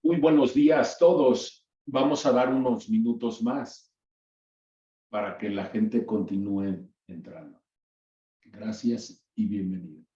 Muy buenos días todos. Vamos a dar unos minutos más para que la gente continúe entrando. Gracias y bienvenido.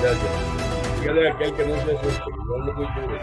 Gracias. Dígale a aquel que no se asuste, que yo hablo muy duro.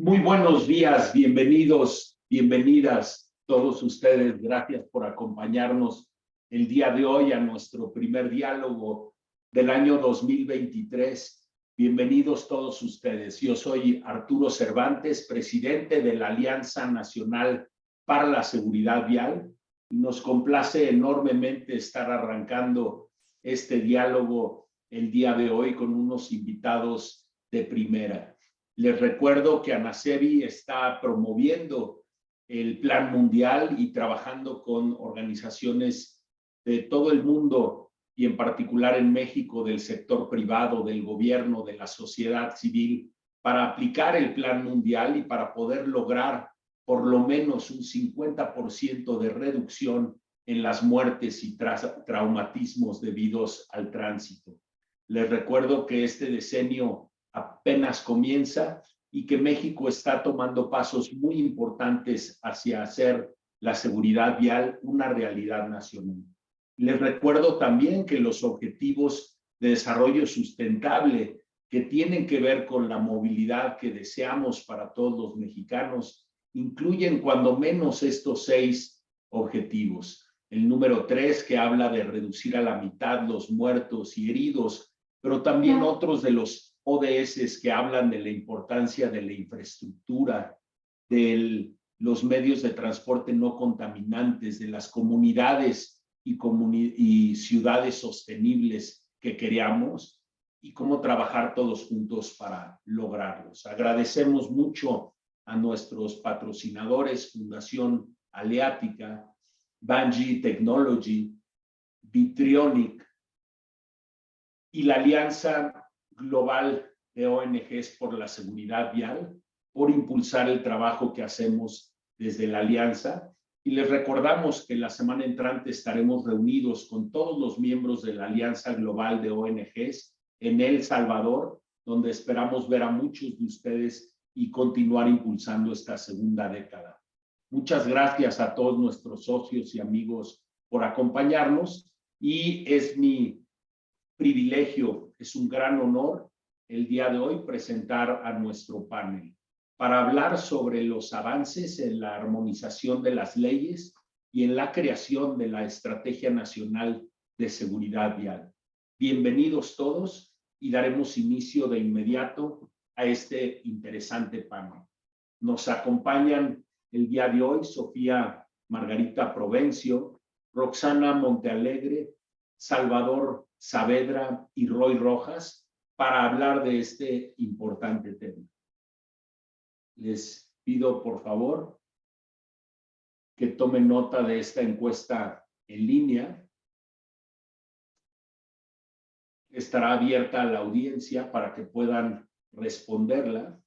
Muy buenos días, bienvenidos, bienvenidas todos ustedes. Gracias por acompañarnos el día de hoy a nuestro primer diálogo del año 2023. Bienvenidos todos ustedes. Yo soy Arturo Cervantes, presidente de la Alianza Nacional para la Seguridad Vial, y nos complace enormemente estar arrancando este diálogo el día de hoy con unos invitados de primera. Les recuerdo que ANACEVI está promoviendo el Plan Mundial y trabajando con organizaciones de todo el mundo y en particular en México del sector privado, del gobierno, de la sociedad civil, para aplicar el Plan Mundial y para poder lograr por lo menos un 50% de reducción en las muertes y traumatismos debidos al tránsito. Les recuerdo que este decenio apenas comienza y que México está tomando pasos muy importantes hacia hacer la seguridad vial una realidad nacional. Les recuerdo también que los objetivos de desarrollo sustentable que tienen que ver con la movilidad que deseamos para todos los mexicanos incluyen cuando menos estos 6 objetivos. El número 3, que habla de reducir a la mitad los muertos y heridos, pero también otros de los ODS que hablan de la importancia de la infraestructura, de los medios de transporte no contaminantes, de las comunidades y ciudades sostenibles que queríamos y cómo trabajar todos juntos para lograrlos. Agradecemos mucho a nuestros patrocinadores, Fundación Aleática, Bungie Technology, Vitrionic y la Alianza Global de ONGs por la Seguridad Vial, por impulsar el trabajo que hacemos desde la Alianza. Y les recordamos que la semana entrante estaremos reunidos con todos los miembros de la Alianza Global de ONGs en El Salvador, donde esperamos ver a muchos de ustedes y continuar impulsando esta segunda década. Muchas gracias a todos nuestros socios y amigos por acompañarnos, y es mi privilegio, es un gran honor el día de hoy presentar a nuestro panel para hablar sobre los avances en la armonización de las leyes y en la creación de la Estrategia Nacional de Seguridad Vial. Bienvenidos todos y daremos inicio de inmediato a este interesante panel. Nos acompañan el día de hoy Sofía Margarita Provencio, Roxana Montealegre, Salvador Saavedra y Roy Rojas para hablar de este importante tema. Les pido, por favor, que tomen nota de esta encuesta en línea. Estará abierta a la audiencia para que puedan responderla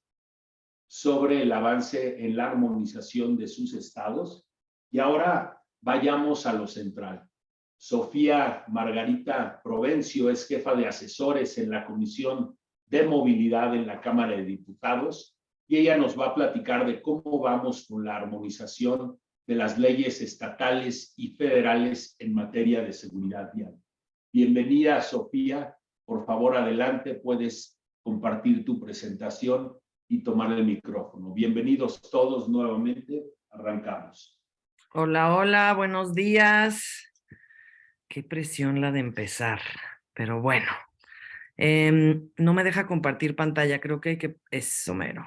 sobre el avance en la armonización de sus estados. Y ahora vayamos a lo central. Sofía Margarita Provencio es jefa de asesores en la Comisión de Movilidad en la Cámara de Diputados, y ella nos va a platicar de cómo vamos con la armonización de las leyes estatales y federales en materia de seguridad vial. Bienvenida, Sofía. Por favor, adelante, puedes compartir tu presentación y tomar el micrófono. Bienvenidos todos nuevamente. Arrancamos. Hola, hola, buenos días. Qué presión la de empezar, pero bueno. No me deja compartir pantalla, creo que es Homero.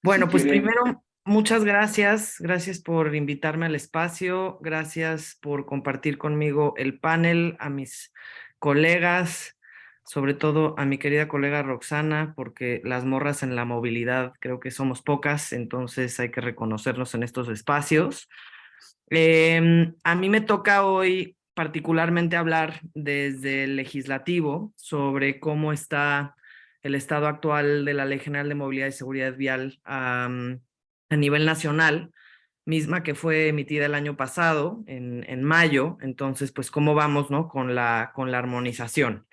Bueno, Si pues quieren, primero, muchas gracias. Gracias por invitarme al espacio. Gracias por compartir conmigo el panel, a mis colegas, sobre todo a mi querida colega Roxana, porque las morras en la movilidad creo que somos pocas, entonces hay que reconocernos en estos espacios. A mí me toca hoy particularmente hablar desde el legislativo sobre cómo está el estado actual de la Ley General de Movilidad y Seguridad Vial a nivel nacional, misma que fue emitida el año pasado, en mayo. Entonces, pues, ¿cómo vamos, no? con la armonización.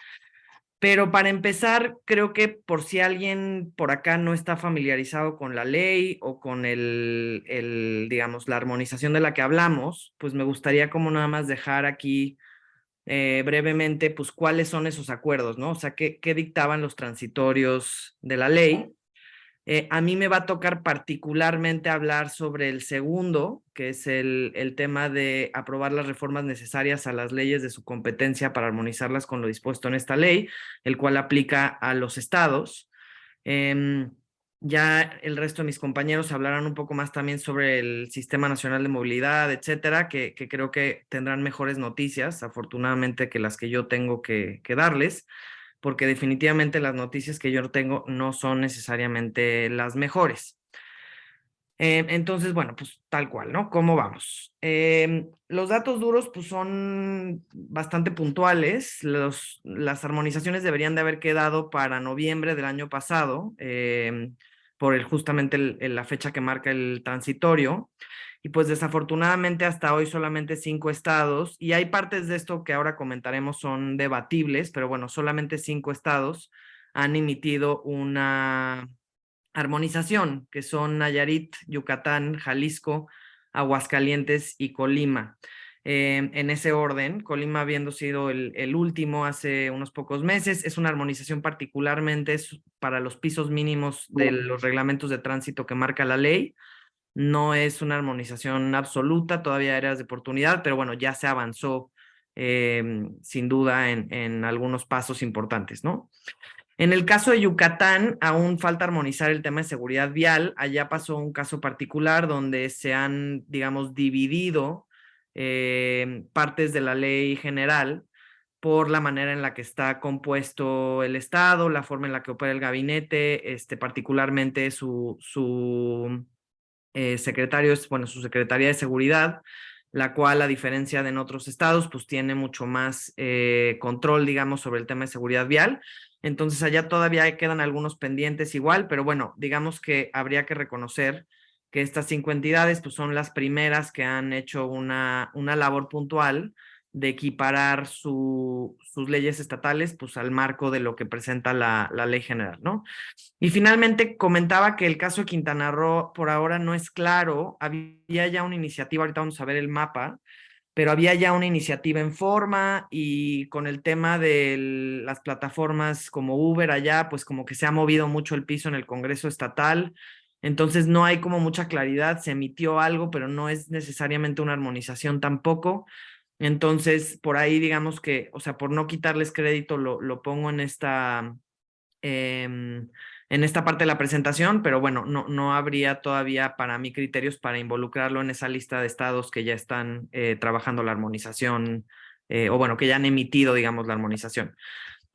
Pero para empezar, creo que por si alguien por acá no está familiarizado con la ley o con digamos, la armonización de la que hablamos, pues me gustaría como nada más dejar aquí brevemente, pues, cuáles son esos acuerdos, ¿no? O sea, qué dictaban los transitorios de la ley. A mí me va a tocar particularmente hablar sobre el segundo, que es el tema de aprobar las reformas necesarias a las leyes de su competencia para armonizarlas con lo dispuesto en esta ley, el cual aplica a los estados. Ya el resto de mis compañeros hablarán un poco más también sobre el Sistema Nacional de Movilidad, etcétera, que creo que tendrán mejores noticias, afortunadamente, que las que yo tengo que darles, porque definitivamente las noticias que yo tengo no son necesariamente las mejores. Entonces, bueno, pues tal cual, ¿no? ¿Cómo vamos? Los datos duros pues son bastante puntuales. Las armonizaciones deberían de haber quedado para noviembre del año pasado, por justamente la fecha que marca el transitorio. Y pues desafortunadamente hasta hoy solamente 5 estados, y hay partes de esto que ahora comentaremos son debatibles, pero bueno, solamente 5 estados han emitido una armonización, que son Nayarit, Yucatán, Jalisco, Aguascalientes y Colima. En ese orden, Colima habiendo sido el último hace unos pocos meses, es una armonización particularmente para los pisos mínimos de los reglamentos de tránsito que marca la ley. No es una armonización absoluta, todavía hay áreas de oportunidad, pero bueno, ya se avanzó sin duda en algunos pasos importantes, ¿no? En el caso de Yucatán, aún falta armonizar el tema de seguridad vial. Allá pasó un caso particular donde se han, digamos, dividido partes de la ley general por la manera en la que está compuesto el Estado, la forma en la que opera el gabinete, particularmente su secretario es, bueno, su Secretaría de Seguridad, la cual, a diferencia de en otros estados, pues tiene mucho más control, digamos, sobre el tema de seguridad vial. Entonces, allá todavía quedan algunos pendientes igual, pero bueno, digamos que habría que reconocer que estas 5 entidades, pues son las primeras que han hecho una labor puntual de equiparar sus leyes estatales, pues al marco de lo que presenta la ley general, ¿no? Y finalmente comentaba que el caso de Quintana Roo por ahora no es claro. Había ya una iniciativa, ahorita vamos a ver el mapa, pero había ya una iniciativa en forma, y con el tema de las plataformas como Uber allá, pues como que se ha movido mucho el piso en el Congreso estatal. Entonces no hay como mucha claridad. Se emitió algo, pero no es necesariamente una armonización tampoco. Entonces, por ahí digamos que, o sea, por no quitarles crédito, lo pongo en esta parte de la presentación, pero bueno, no habría todavía para mí criterios para involucrarlo en esa lista de estados que ya están trabajando la armonización, o bueno, que ya han emitido, digamos, la armonización.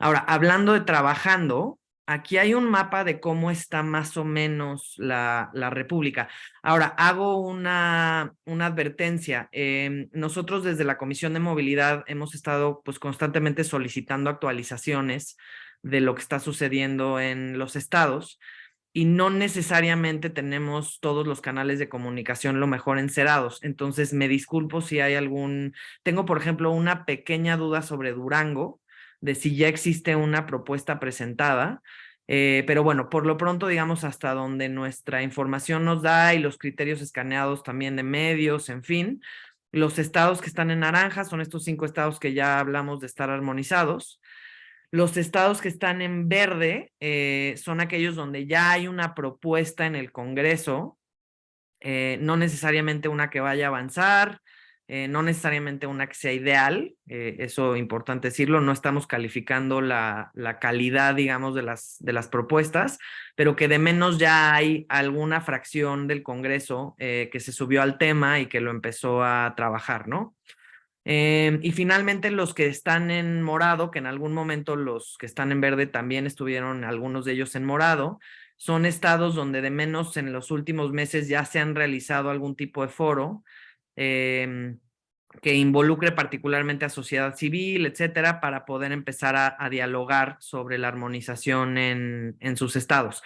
Ahora, hablando de trabajando, aquí hay un mapa de cómo está más o menos la República. Ahora, hago una advertencia. Nosotros desde la Comisión de Movilidad hemos estado pues constantemente solicitando actualizaciones de lo que está sucediendo en los estados, y no necesariamente tenemos todos los canales de comunicación lo mejor encerados. Entonces, me disculpo si hay tengo, por ejemplo, una pequeña duda sobre Durango, de si ya existe una propuesta presentada, pero bueno, por lo pronto, digamos, hasta donde nuestra información nos da y los criterios escaneados también de medios, en fin, los estados que están en naranja son estos 5 estados que ya hablamos de estar armonizados. Los estados que están en verde son aquellos donde ya hay una propuesta en el Congreso, no necesariamente una que vaya a avanzar, no necesariamente una que sea ideal, eso es importante decirlo. No estamos calificando la calidad, digamos, de las propuestas, pero que de menos ya hay alguna fracción del Congreso que se subió al tema y que lo empezó a trabajar, ¿no? Y finalmente los que están en morado, que en algún momento los que están en verde también estuvieron algunos de ellos en morado, son estados donde de menos en los últimos meses ya se han realizado algún tipo de foro que involucre particularmente a sociedad civil, etcétera, para poder empezar a dialogar sobre la armonización en sus estados.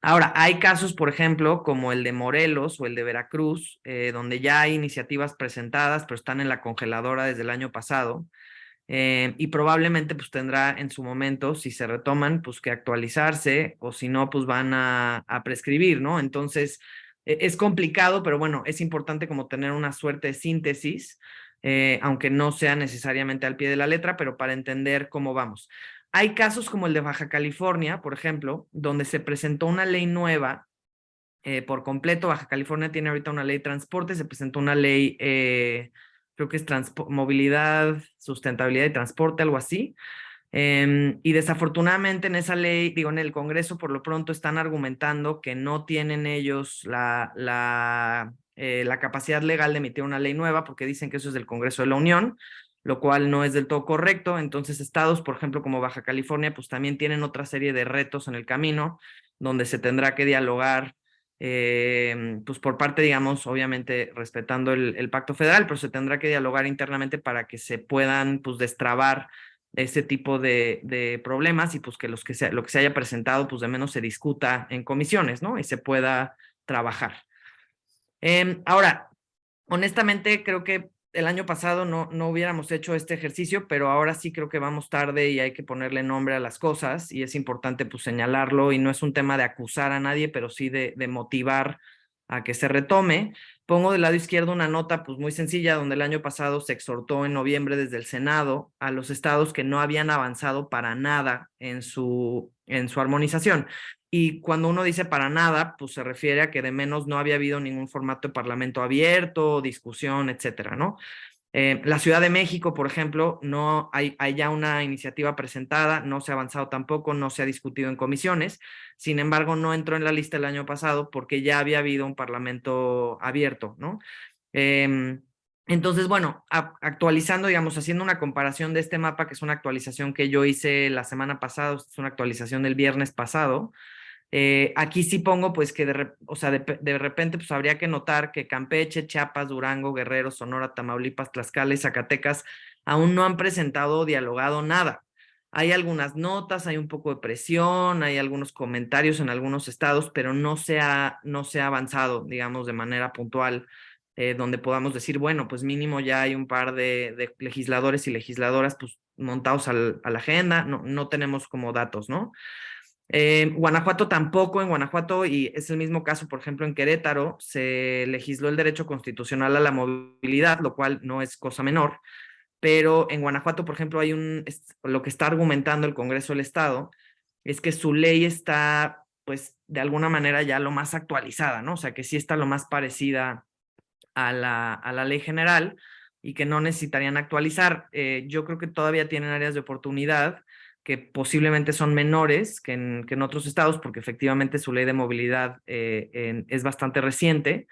Ahora, hay casos, por ejemplo, como el de Morelos o el de Veracruz, donde ya hay iniciativas presentadas, pero están en la congeladora desde el año pasado, y probablemente pues tendrá en su momento, si se retoman, pues que actualizarse, o si no, pues van a prescribir, ¿no? Entonces, es complicado, pero bueno, es importante como tener una suerte de síntesis, aunque no sea necesariamente al pie de la letra, pero para entender cómo vamos. Hay casos como el de Baja California, por ejemplo, donde se presentó una ley nueva por completo. Baja California tiene ahorita una ley de transporte, se presentó una ley, creo que es movilidad, sustentabilidad y transporte, algo así. Y desafortunadamente en esa ley, digo, en el Congreso por lo pronto están argumentando que no tienen ellos la capacidad legal de emitir una ley nueva porque dicen que eso es del Congreso de la Unión, lo cual no es del todo correcto. Entonces estados, por ejemplo, como Baja California, pues también tienen otra serie de retos en el camino donde se tendrá que dialogar, pues por parte, digamos, obviamente respetando el pacto federal, pero se tendrá que dialogar internamente para que se puedan, pues, destrabar ese tipo de problemas y pues que, lo que se haya presentado, pues de menos se discuta en comisiones, ¿no? Y se pueda trabajar. Ahora, honestamente, creo que el año pasado no hubiéramos hecho este ejercicio, pero ahora sí creo que vamos tarde y hay que ponerle nombre a las cosas y es importante pues señalarlo y no es un tema de acusar a nadie, pero sí de motivar a que se retome. Pongo del lado izquierdo una nota pues muy sencilla donde el año pasado se exhortó en noviembre desde el Senado a los estados que no habían avanzado para nada en su armonización. Y cuando uno dice para nada, pues se refiere a que de menos no había habido ningún formato de parlamento abierto, discusión, etcétera, ¿no? La Ciudad de México, por ejemplo, no hay ya una iniciativa presentada, no se ha avanzado tampoco, no se ha discutido en comisiones, sin embargo, no entró en la lista el año pasado porque ya había habido un parlamento abierto, ¿no? Entonces, bueno, actualizando, digamos, haciendo una comparación de este mapa, que es una actualización que yo hice la semana pasada, es una actualización del viernes pasado. Aquí sí pongo pues que de repente pues habría que notar que Campeche, Chiapas, Durango, Guerrero, Sonora, Tamaulipas, Tlaxcala y Zacatecas aún no han presentado o dialogado nada. Hay algunas notas, hay un poco de presión, hay algunos comentarios en algunos estados, pero no se ha avanzado, digamos, de manera puntual, donde podamos decir, bueno, pues mínimo ya hay un par de legisladores y legisladoras pues montados a la agenda, no tenemos como datos, ¿no? Guanajuato tampoco, en Guanajuato, y es el mismo caso, por ejemplo, en Querétaro, se legisló el derecho constitucional a la movilidad, lo cual no es cosa menor, pero en Guanajuato, por ejemplo, lo que está argumentando el Congreso del Estado es que su ley está, pues, de alguna manera ya lo más actualizada, ¿no? O sea, que sí está lo más parecida a la ley general y que no necesitarían actualizar. Yo creo que todavía tienen áreas de oportunidad que posiblemente son menores que en otros estados, porque efectivamente su ley de movilidad es bastante reciente,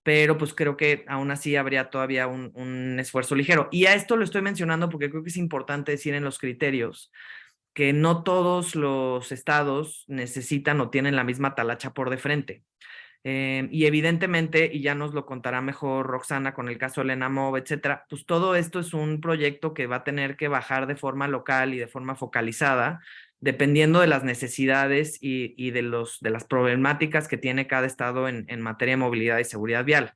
pero pues creo que aún así habría todavía un esfuerzo ligero. Y a esto lo estoy mencionando porque creo que es importante decir en los criterios que no todos los estados necesitan o tienen la misma talacha por de frente. Y evidentemente, y ya nos lo contará mejor Roxana con el caso de Elena Mov, etcétera, pues todo esto es un proyecto que va a tener que bajar de forma local y de forma focalizada, dependiendo de las necesidades y de las problemáticas que tiene cada estado en materia de movilidad y seguridad vial.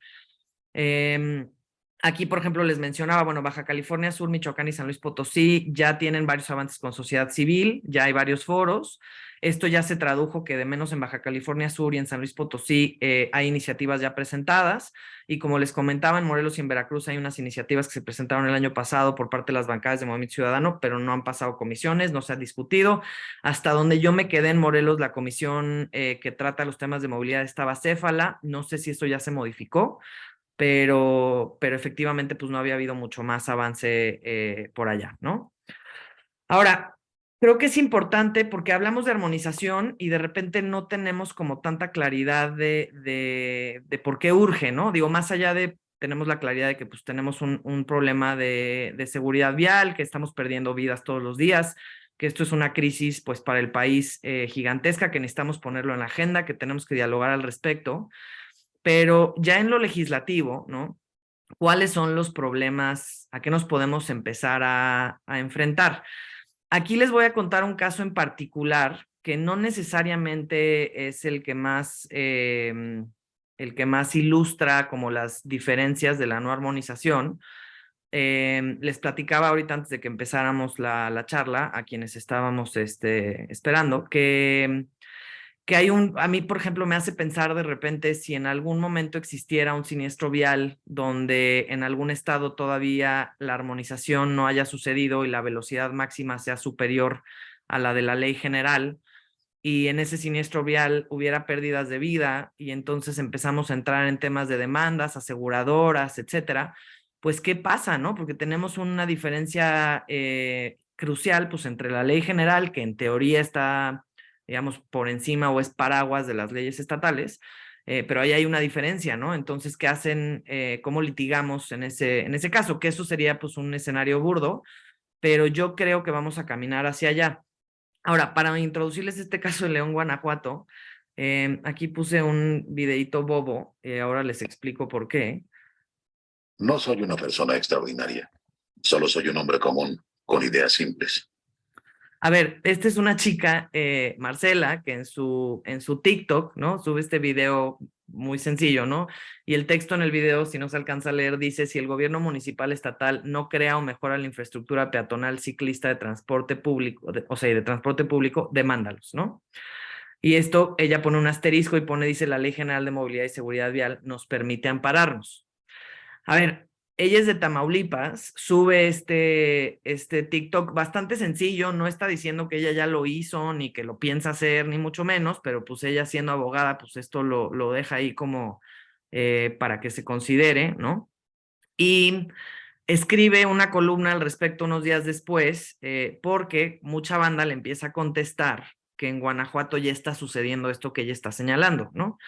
Aquí, por ejemplo, les mencionaba, bueno, Baja California Sur, Michoacán y San Luis Potosí ya tienen varios avances con sociedad civil, ya hay varios foros. Esto ya se tradujo que de menos en Baja California Sur y en San Luis Potosí hay iniciativas ya presentadas. Y como les comentaba, en Morelos y en Veracruz hay unas iniciativas que se presentaron el año pasado por parte de las bancadas de Movimiento Ciudadano, pero no han pasado comisiones, no se ha discutido. Hasta donde yo me quedé en Morelos, la comisión que trata los temas de movilidad estaba céfala. No sé si esto ya se modificó, pero efectivamente pues no había habido mucho más avance por allá, ¿no? Ahora, creo que es importante porque hablamos de armonización y de repente no tenemos como tanta claridad de por qué urge, ¿no? Digo, más allá de, tenemos la claridad de que pues tenemos un problema de seguridad vial, que estamos perdiendo vidas todos los días, que esto es una crisis pues para el país gigantesca, que necesitamos ponerlo en la agenda, que tenemos que dialogar al respecto. Pero ya en lo legislativo, ¿no? ¿Cuáles son los problemas? ¿A qué nos podemos empezar a enfrentar? Aquí les voy a contar un caso en particular que no necesariamente es el que más ilustra como las diferencias de la no armonización. Les platicaba ahorita antes de que empezáramos la charla a quienes estábamos esperando que a mí, por ejemplo, me hace pensar de repente si en algún momento existiera un siniestro vial donde en algún estado todavía la armonización no haya sucedido y la velocidad máxima sea superior a la de la ley general, y en ese siniestro vial hubiera pérdidas de vida, y entonces empezamos a entrar en temas de demandas, aseguradoras, etcétera, pues ¿qué pasa, no? Porque tenemos una diferencia crucial, pues entre la ley general, que en teoría está, digamos, por encima o es paraguas de las leyes estatales, pero ahí hay una diferencia, ¿no? Entonces, ¿qué hacen? ¿Cómo litigamos en ese caso? Que eso sería pues un escenario burdo, pero yo creo que vamos a caminar hacia allá. Ahora, para introducirles este caso de León, Guanajuato, aquí puse un videíto bobo, ahora les explico por qué. No soy una persona extraordinaria. Solo soy un hombre común, con ideas simples. A ver, esta es una chica, Marcela, que en su TikTok, ¿no? Sube este video muy sencillo, ¿no? Y el texto en el video, si no se alcanza a leer, dice: si el gobierno municipal estatal no crea o mejora la infraestructura peatonal, ciclista, de transporte público, de transporte público, demándalos, ¿no? Y esto, ella pone un asterisco y dice: la Ley General de Movilidad y Seguridad Vial nos permite ampararnos. A ver, ella es de Tamaulipas, sube este TikTok bastante sencillo, no está diciendo que ella ya lo hizo, ni que lo piensa hacer, ni mucho menos, pero pues ella siendo abogada, pues esto lo deja ahí como para que se considere, ¿no? Y escribe una columna al respecto unos días después, porque mucha banda le empieza a contestar que en Guanajuato ya está sucediendo esto que ella está señalando, ¿no?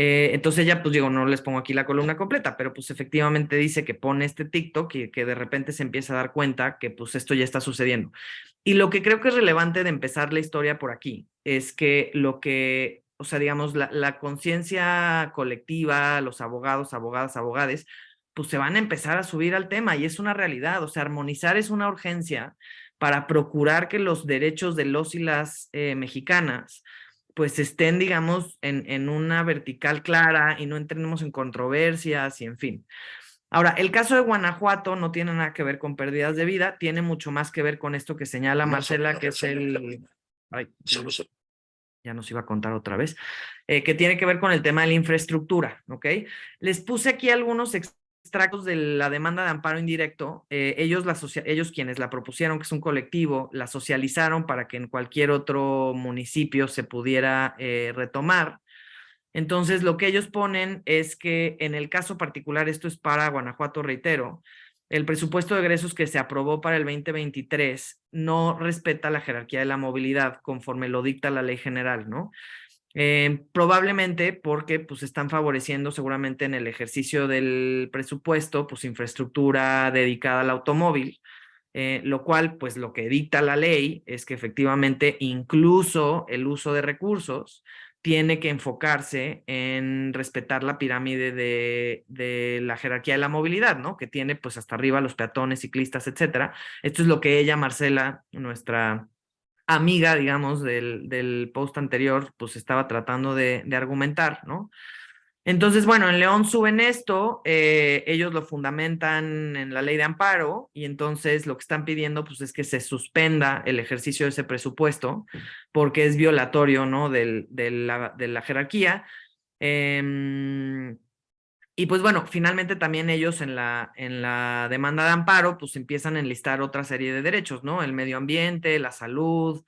Entonces ella, pues digo, no les pongo aquí la columna completa, pero pues efectivamente dice que pone este TikTok y que de repente se empieza a dar cuenta que pues esto ya está sucediendo. Y lo que creo que es relevante de empezar la historia por aquí es que o sea, digamos, la conciencia colectiva, los abogados, abogadas, abogades, pues se van a empezar a subir al tema, y es una realidad. O sea, armonizar es una urgencia para procurar que los derechos de los y las mexicanas pues estén, digamos, en una vertical clara y no entremos en controversias y en fin. Ahora, el caso de Guanajuato no tiene nada que ver con pérdidas de vida, tiene mucho más que ver con esto que señala Marcela, que es el... Ay, ya nos iba a contar otra vez, que tiene que ver con el tema de la infraestructura, ¿ok? Les puse aquí algunos extractos de la demanda de amparo indirecto. Ellos quienes la propusieron, que es un colectivo, la socializaron para que en cualquier otro municipio se pudiera retomar. Entonces, lo que ellos ponen es que en el caso particular, esto es para Guanajuato, reitero, el presupuesto de egresos que se aprobó para el 2023 no respeta la jerarquía de la movilidad conforme lo dicta la ley general, ¿no? Probablemente porque pues están favoreciendo seguramente en el ejercicio del presupuesto pues infraestructura dedicada al automóvil, lo cual pues lo que dicta la ley es que efectivamente incluso el uso de recursos tiene que enfocarse en respetar la pirámide de la jerarquía de la movilidad, ¿no? Que tiene pues hasta arriba los peatones, ciclistas, etcétera. Esto es lo que ella, Marcela, nuestra amiga, digamos, del post anterior, pues estaba tratando de argumentar, ¿no? Entonces, bueno, en León suben esto, ellos lo fundamentan en la ley de amparo, y entonces lo que están pidiendo pues es que se suspenda el ejercicio de ese presupuesto porque es violatorio, ¿no? de la jerarquía. Y pues bueno, finalmente también ellos en la demanda de amparo pues empiezan a enlistar otra serie de derechos, ¿no? El medio ambiente, la salud,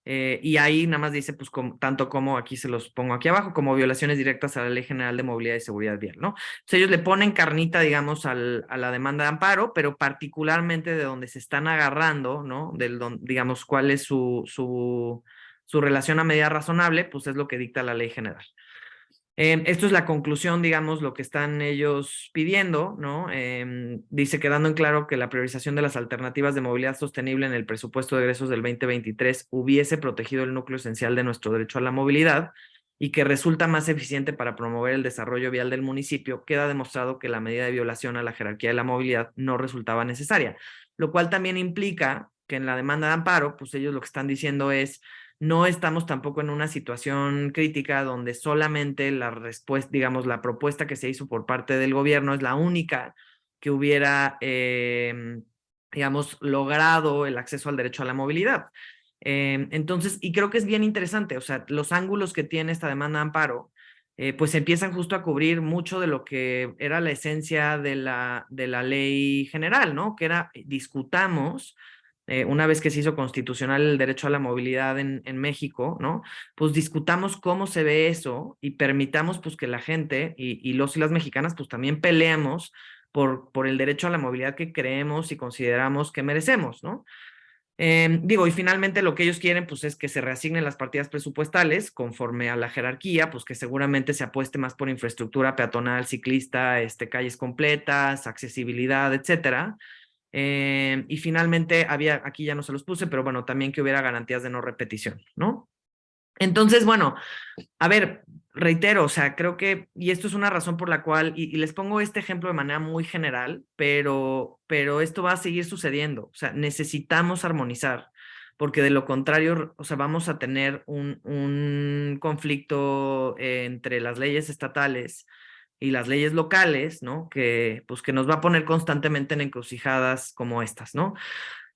y ahí nada más dice pues tanto como, aquí se los pongo aquí abajo, como violaciones directas a la Ley General de Movilidad y Seguridad Vial, ¿no? Entonces ellos le ponen carnita, digamos, a la demanda de amparo, pero particularmente de donde se están agarrando, ¿no? Digamos, cuál es su relación a medida razonable, pues es lo que dicta la Ley General. Esto es la conclusión, digamos, lo que están ellos pidiendo, ¿no? Dice, quedando en claro que la priorización de las alternativas de movilidad sostenible en el presupuesto de egresos del 2023 hubiese protegido el núcleo esencial de nuestro derecho a la movilidad y que resulta más eficiente para promover el desarrollo vial del municipio, queda demostrado que la medida de violación a la jerarquía de la movilidad no resultaba necesaria, lo cual también implica que en la demanda de amparo, pues ellos lo que están diciendo es: no estamos tampoco en una situación crítica donde solamente la respuesta, digamos, la propuesta que se hizo por parte del gobierno es la única que hubiera, digamos, logrado el acceso al derecho a la movilidad. Entonces, y creo que es bien interesante, o sea, los ángulos que tiene esta demanda de amparo, pues empiezan justo a cubrir mucho de lo que era la esencia de la ley general, ¿no? Que era, discutamos una vez que se hizo constitucional el derecho a la movilidad en México, ¿no? Pues discutamos cómo se ve eso y permitamos pues que la gente y los y las mexicanas pues también peleemos por el derecho a la movilidad que creemos y consideramos que merecemos, ¿no? Digo, y finalmente lo que ellos quieren pues es que se reasignen las partidas presupuestales conforme a la jerarquía, pues que seguramente se apueste más por infraestructura peatonal, ciclista, calles completas, accesibilidad, etcétera. Y finalmente había, aquí ya no se los puse, pero bueno, también que hubiera garantías de no repetición, ¿no? Entonces, bueno, a ver, reitero, o sea, creo que, y esto es una razón por la cual, y les pongo este ejemplo de manera muy general, pero esto va a seguir sucediendo, o sea, necesitamos armonizar, porque de lo contrario, o sea, vamos a tener un conflicto entre las leyes estatales y las leyes locales, ¿no? Que, pues, que nos va a poner constantemente en encrucijadas como estas, ¿no?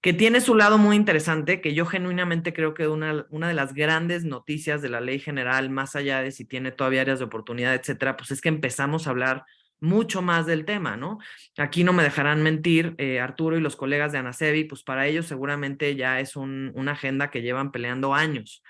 Que tiene su lado muy interesante, que yo genuinamente creo que una de las grandes noticias de la ley general, más allá de si tiene todavía áreas de oportunidad, etcétera, pues es que empezamos a hablar mucho más del tema, ¿no? Aquí no me dejarán mentir, Arturo y los colegas de Anacevi, pues para ellos seguramente ya es una agenda que llevan peleando años,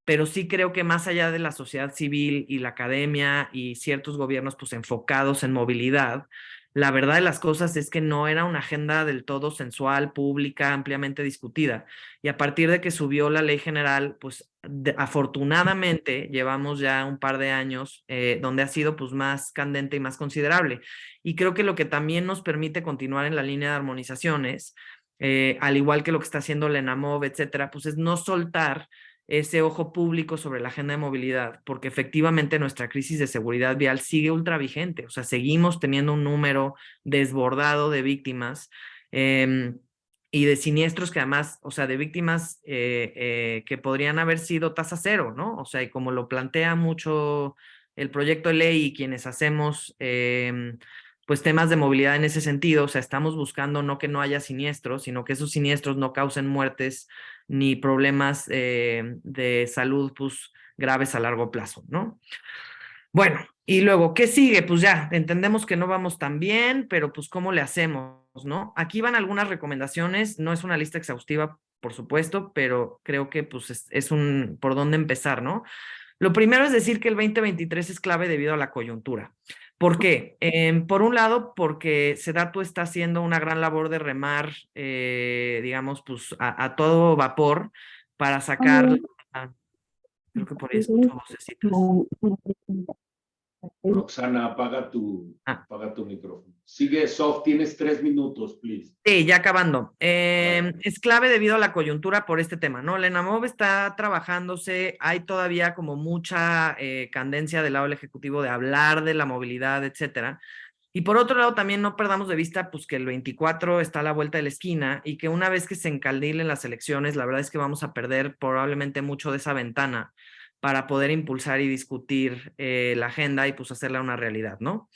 pero sí creo que más allá de la sociedad civil y la academia y ciertos gobiernos pues enfocados en movilidad, la verdad de las cosas es que no era una agenda del todo sensual, pública, ampliamente discutida. Y a partir de que subió la ley general, pues afortunadamente llevamos ya un par de años donde ha sido pues más candente y más considerable. Y creo que lo que también nos permite continuar en la línea de armonizaciones, al igual que lo que está haciendo la ENAMOV, etcétera, pues es no soltar ese ojo público sobre la agenda de movilidad, porque efectivamente nuestra crisis de seguridad vial sigue ultra vigente, o sea, seguimos teniendo un número desbordado de víctimas y de siniestros que además, o sea, de víctimas que podrían haber sido tasa cero, ¿no? O sea, y como lo plantea mucho el proyecto de ley y quienes hacemos pues temas de movilidad en ese sentido, o sea, estamos buscando no que no haya siniestros, sino que esos siniestros no causen muertes ni problemas de salud pues, graves a largo plazo, ¿no? Bueno, y luego, ¿qué sigue? Pues ya, entendemos que no vamos tan bien, pero pues ¿cómo le hacemos, no? Aquí van algunas recomendaciones, no es una lista exhaustiva, por supuesto, pero creo que pues es un por dónde empezar, ¿no? Lo primero es decir que el 2023 es clave debido a la coyuntura. ¿Por qué? Por un lado, porque SEDATU está haciendo una gran labor de remar, digamos, pues a todo vapor para sacar, creo que por ahí escucho vocecitas. Roxana, apaga tu micrófono. Sigue, Sof, tienes 3 minutos, please. Sí, ya acabando. Es clave debido a la coyuntura por este tema, ¿no? La ENAMOV está trabajándose, hay todavía como mucha candencia del lado del Ejecutivo de hablar de la movilidad, etcétera. Y por otro lado, también no perdamos de vista pues que el 24 está a la vuelta de la esquina y que una vez que se encandilen las elecciones, la verdad es que vamos a perder probablemente mucho de esa ventana para poder impulsar y discutir la agenda y pues hacerla una realidad, ¿no?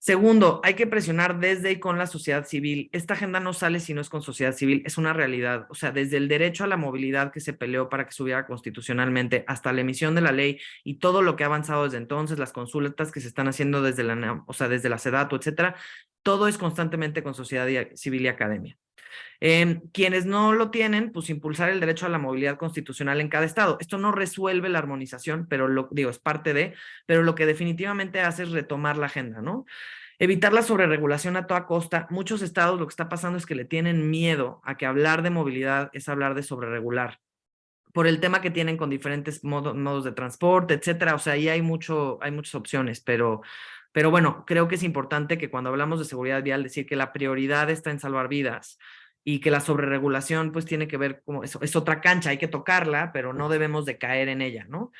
Segundo, hay que presionar desde y con la sociedad civil. Esta agenda no sale si no es con sociedad civil, es una realidad. O sea, desde el derecho a la movilidad que se peleó para que subiera constitucionalmente hasta la emisión de la ley y todo lo que ha avanzado desde entonces, las consultas que se están haciendo desde desde la SEDATU, etcétera, todo es constantemente con sociedad civil y academia. Quienes no lo tienen, pues impulsar el derecho a la movilidad constitucional en cada estado. Esto no resuelve la armonización, pero es parte de, pero lo que definitivamente hace es retomar la agenda, ¿no? Evitar la sobreregulación a toda costa. Muchos estados lo que está pasando es que le tienen miedo a que hablar de movilidad es hablar de sobreregular, por el tema que tienen con diferentes modos de transporte, etcétera. O sea, ahí hay muchas opciones, pero bueno, creo que es importante que cuando hablamos de seguridad vial decir que la prioridad está en salvar vidas y que la sobreregulación pues tiene que ver como es otra cancha, hay que tocarla, pero no debemos de caer en ella, ¿no?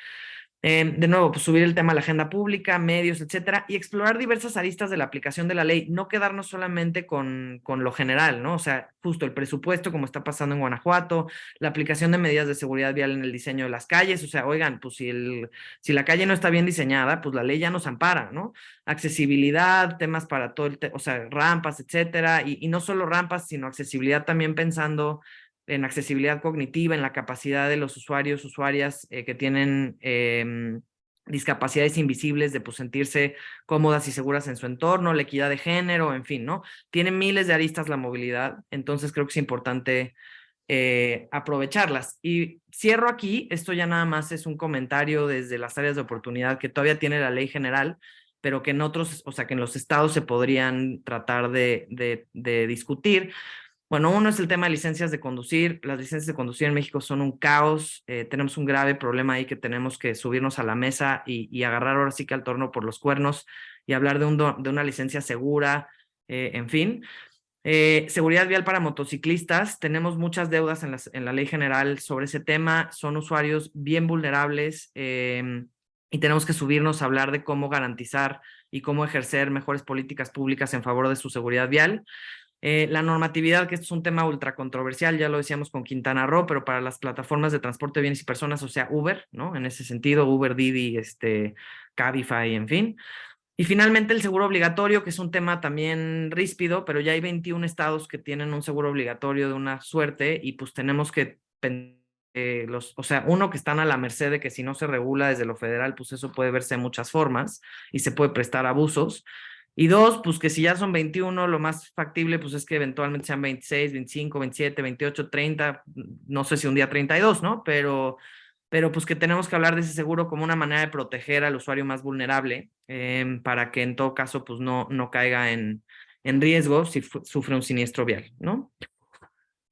De nuevo, pues subir el tema a la agenda pública, medios, etcétera, y explorar diversas aristas de la aplicación de la ley, no quedarnos solamente con lo general, ¿no? O sea, justo el presupuesto, como está pasando en Guanajuato, la aplicación de medidas de seguridad vial en el diseño de las calles, o sea, oigan, pues si la calle no está bien diseñada, pues la ley ya nos ampara, ¿no? Accesibilidad, temas para todo o sea, rampas, etcétera, y no solo rampas, sino accesibilidad también pensando en accesibilidad cognitiva, en la capacidad de los usuarios, usuarias que tienen discapacidades invisibles de pues, sentirse cómodas y seguras en su entorno, la equidad de género, en fin, ¿no? Tiene miles de aristas la movilidad, entonces creo que es importante aprovecharlas. Y cierro aquí, esto ya nada más es un comentario desde las áreas de oportunidad que todavía tiene la ley general, pero que en otros, o sea, que en los estados se podrían tratar de discutir. Bueno, uno es el tema de licencias de conducir. Las licencias de conducir en México son un caos. Tenemos un grave problema ahí que tenemos que subirnos a la mesa y agarrar ahora sí que al toro por los cuernos y hablar de una licencia segura, en fin. Seguridad vial para motociclistas. Tenemos muchas deudas en la ley general sobre ese tema. Son usuarios bien vulnerables y tenemos que subirnos a hablar de cómo garantizar y cómo ejercer mejores políticas públicas en favor de su seguridad vial. La normatividad, que esto es un tema ultra controversial, ya lo decíamos con Quintana Roo, pero para las plataformas de transporte de bienes y personas, o sea, Uber, ¿no? En ese sentido, Uber, Didi, Cabify, en fin. Y finalmente el seguro obligatorio, que es un tema también ríspido, pero ya hay 21 estados que tienen un seguro obligatorio de una suerte y pues tenemos que, o sea, uno, que están a la merced de que si no se regula desde lo federal, pues eso puede verse de muchas formas y se puede prestar abusos. Y dos, pues que si ya son 21, lo más factible pues es que eventualmente sean 26, 25, 27, 28, 30, no sé si un día 32, ¿no? Pero pues que tenemos que hablar de ese seguro como una manera de proteger al usuario más vulnerable para que en todo caso pues no caiga en riesgo si sufre un siniestro vial, ¿no?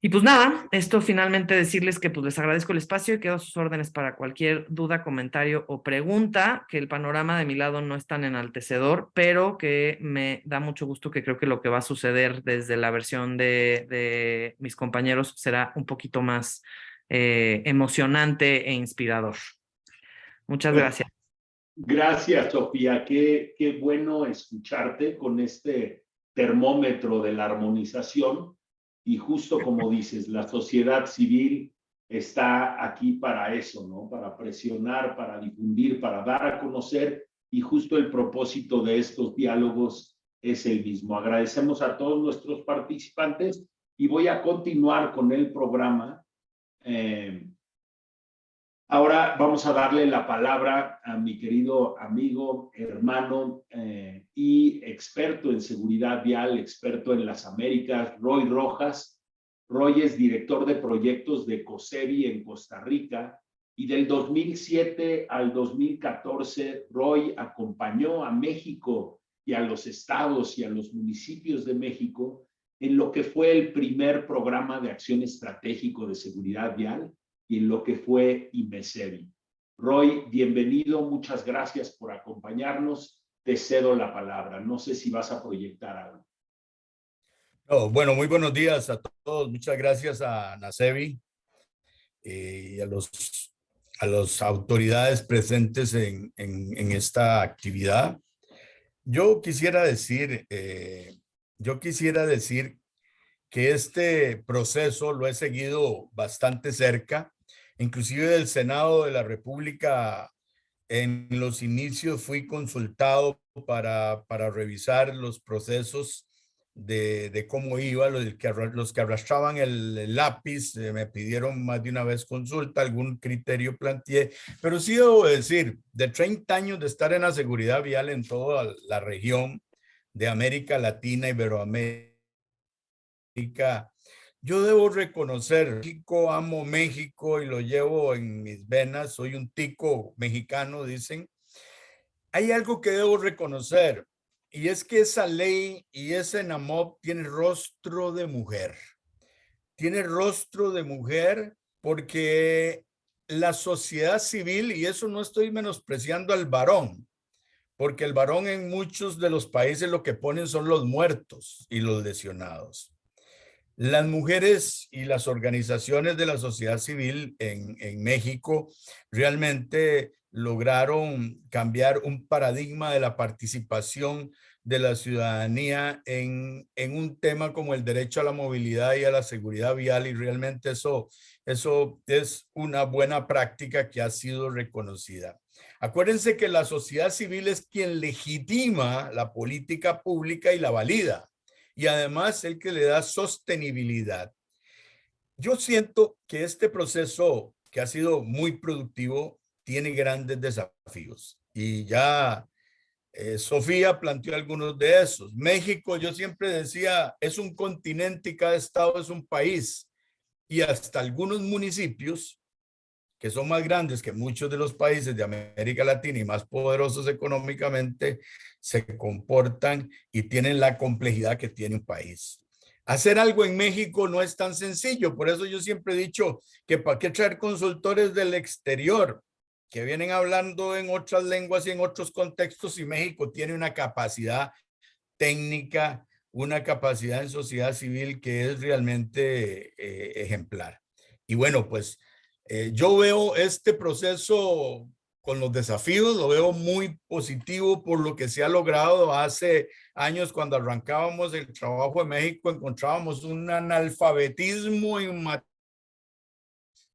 Y pues nada, esto finalmente decirles que pues les agradezco el espacio y quedo a sus órdenes para cualquier duda, comentario o pregunta, que el panorama de mi lado no es tan enaltecedor, pero que me da mucho gusto, que creo que lo que va a suceder desde la versión de mis compañeros será un poquito más emocionante e inspirador. Muchas gracias. Gracias, Sofía. Qué bueno escucharte con este termómetro de la armonización. Y justo como dices, la sociedad civil está aquí para eso, ¿no? Para presionar, para difundir, para dar a conocer. Y justo el propósito de estos diálogos es el mismo. Agradecemos a todos nuestros participantes y voy a continuar con el programa. Ahora vamos a darle la palabra a mi querido amigo, hermano y experto en seguridad vial, experto en las Américas, Roy Rojas. Roy es director de proyectos de COSEBI en Costa Rica y del 2007 al 2014 Roy acompañó a México y a los estados y a los municipios de México en lo que fue el primer programa de acción estratégico de seguridad vial y en lo que fue IMECEBI. Roy, bienvenido, muchas gracias por acompañarnos. Te cedo la palabra. No sé si vas a proyectar algo. No, bueno, muy buenos días a todos. Muchas gracias a NACEBI y a las autoridades presentes en esta actividad. Yo quisiera decir que este proceso lo he seguido bastante cerca. Inclusive del Senado de la República, en los inicios fui consultado para revisar los procesos de cómo iba, los que arrastraban el lápiz, me pidieron más de una vez consulta, algún criterio planteé, pero sí debo decir, de 30 años de estar en la seguridad vial en toda la región de América Latina, Iberoamérica, yo debo reconocer, México, amo México y lo llevo en mis venas, soy un tico mexicano, dicen. Hay algo que debo reconocer y es que esa ley y ese NAMOP tiene rostro de mujer. Tiene rostro de mujer porque la sociedad civil, y eso no estoy menospreciando al varón, porque el varón en muchos de los países lo que ponen son los muertos y los lesionados. Las mujeres y las organizaciones de la sociedad civil en México realmente lograron cambiar un paradigma de la participación de la ciudadanía en un tema como el derecho a la movilidad y a la seguridad vial, y realmente eso es una buena práctica que ha sido reconocida. Acuérdense que la sociedad civil es quien legitima la política pública y la valida. Y además el que le da sostenibilidad. Yo siento que este proceso, que ha sido muy productivo, tiene grandes desafíos. Y ya Sofía planteó algunos de esos. México, yo siempre decía, es un continente y cada estado es un país. y hasta algunos municipios que son más grandes que muchos de los países de América Latina y más poderosos económicamente, se comportan y tienen la complejidad que tiene un país. Hacer algo en México no es tan sencillo, por eso yo siempre he dicho que para qué traer consultores del exterior que vienen hablando en otras lenguas y en otros contextos, y México tiene una capacidad técnica, una capacidad en sociedad civil que es realmente ejemplar. Y bueno, pues yo veo este proceso con los desafíos, lo veo muy positivo por lo que se ha logrado. Hace años, cuando arrancábamos el trabajo en México, encontrábamos un analfabetismo en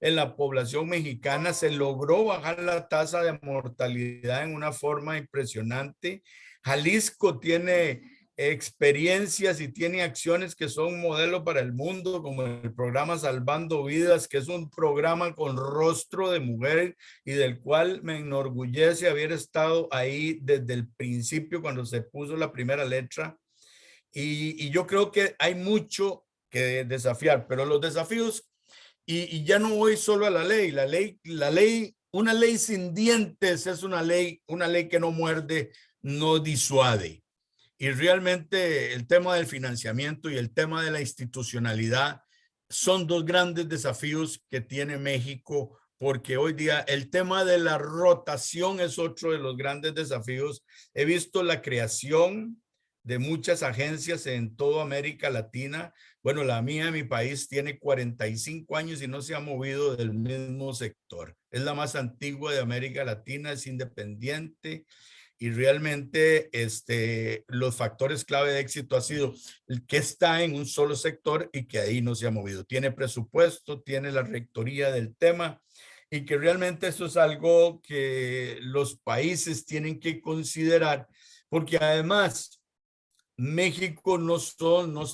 la población mexicana. Se logró bajar la tasa de mortalidad en una forma impresionante. Jalisco tiene experiencias y tiene acciones que son modelo para el mundo, como el programa Salvando Vidas, que es un programa con rostro de mujer y del cual me enorgullece haber estado ahí desde el principio cuando se puso la primera letra. Y yo creo que hay mucho que desafiar, pero los desafíos, y ya no voy solo a la ley, una ley sin dientes es una ley que no muerde, no disuade. Y realmente el tema del financiamiento y el tema de la institucionalidad son dos grandes desafíos que tiene México, porque hoy día el tema de la rotación es otro de los grandes desafíos. He visto la creación de muchas agencias en toda América Latina. Bueno, la mía, mi país, tiene 45 años y no se ha movido del mismo sector. Es la más antigua de América Latina, es independiente. Y realmente los factores clave de éxito ha sido el que está en un solo sector y que ahí no se ha movido. Tiene presupuesto, tiene la rectoría del tema, y que realmente eso es algo que los países tienen que considerar, porque además México no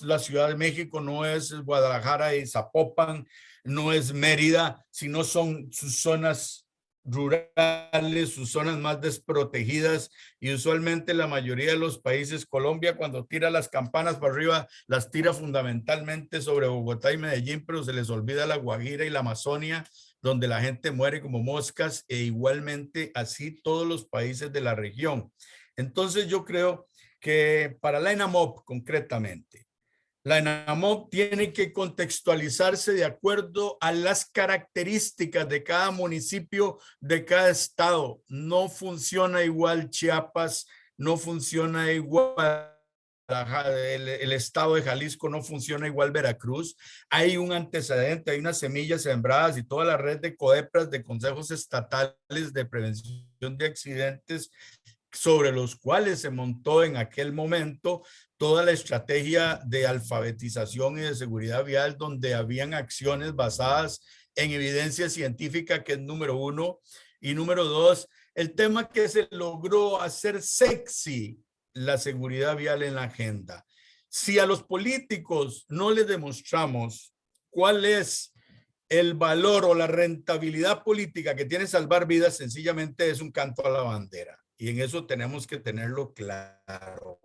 la Ciudad de México no es Guadalajara y Zapopan, no es Mérida, sino son sus zonas rurales, sus zonas más desprotegidas, y usualmente la mayoría de los países, Colombia cuando tira las campanas para arriba, las tira fundamentalmente sobre Bogotá y Medellín, pero se les olvida la Guajira y la Amazonia, donde la gente muere como moscas, e igualmente así todos los países de la región. Entonces yo creo que para la ENAMOP concretamente, la ENAMOP tiene que contextualizarse de acuerdo a las características de cada municipio, de cada estado. No funciona igual Chiapas, no funciona igual el estado de Jalisco, no funciona igual Veracruz. Hay un antecedente, hay unas semillas sembradas, y toda la red de COEPRAS, de consejos estatales de prevención de accidentes, sobre los cuales se montó en aquel momento toda la estrategia de alfabetización y de seguridad vial, donde habían acciones basadas en evidencia científica, que es número uno. Y número dos, el tema que se logró hacer sexy la seguridad vial en la agenda. Si a los políticos no les demostramos cuál es el valor o la rentabilidad política que tiene salvar vidas, sencillamente es un canto a la bandera. Y en eso tenemos que tenerlo claro.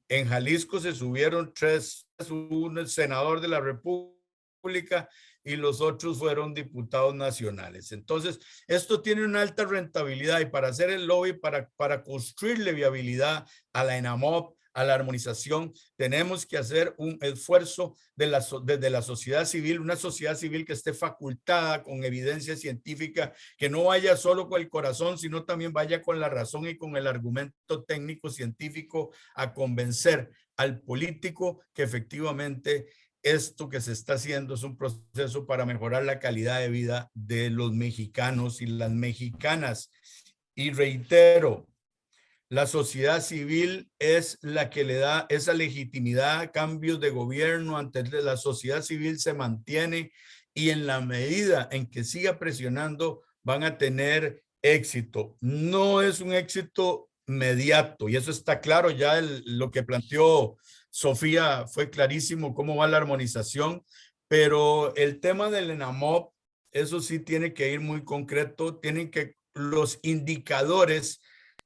En Jalisco se subieron 3, un senador de la República y los otros fueron diputados nacionales. Entonces, esto tiene una alta rentabilidad, y para hacer el lobby, para construirle viabilidad a la ENAMOP, a la armonización, tenemos que hacer un esfuerzo desde la sociedad civil, una sociedad civil que esté facultada con evidencia científica, que no vaya solo con el corazón, sino también vaya con la razón y con el argumento técnico científico a convencer al político que efectivamente esto que se está haciendo es un proceso para mejorar la calidad de vida de los mexicanos y las mexicanas. Y reitero, la sociedad civil es la que le da esa legitimidad a cambios de gobierno. Ante la sociedad civil se mantiene, y en la medida en que siga presionando van a tener éxito. No es un éxito inmediato, y eso está claro. Ya lo que planteó Sofía fue clarísimo, cómo va la armonización, pero el tema del ENAMOP, eso sí tiene que ir muy concreto. Tienen que los indicadores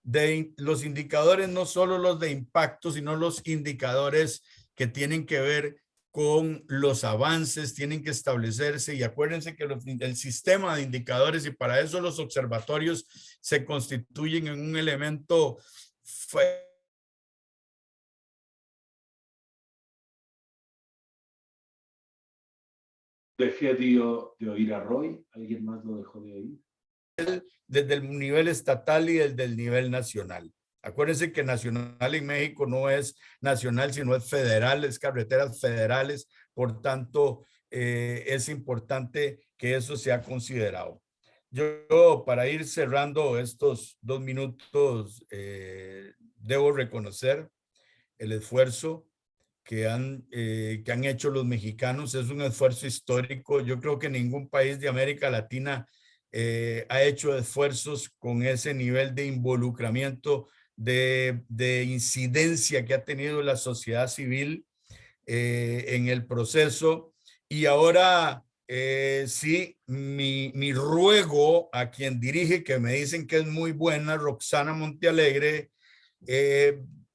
no solo los de impacto, sino los indicadores que tienen que ver con los avances, tienen que establecerse y acuérdense que el sistema de indicadores y para eso los observatorios se constituyen en un elemento Dejé de oír a Roy. ¿Alguien más lo dejó de oír? Desde el nivel estatal y desde el nivel nacional. Acuérdense que nacional en México no es nacional, sino es federal, es carreteras federales. Por tanto, es importante que eso sea considerado. Yo para ir cerrando estos 2 minutos, debo reconocer el esfuerzo que han hecho los mexicanos. Es un esfuerzo histórico. Yo creo que ningún país de América Latina ha hecho esfuerzos con ese nivel de involucramiento, de incidencia que ha tenido la sociedad civil en el proceso. Y ahora sí, mi ruego a quien dirige, que me dicen que es muy buena, Roxana Montealegre,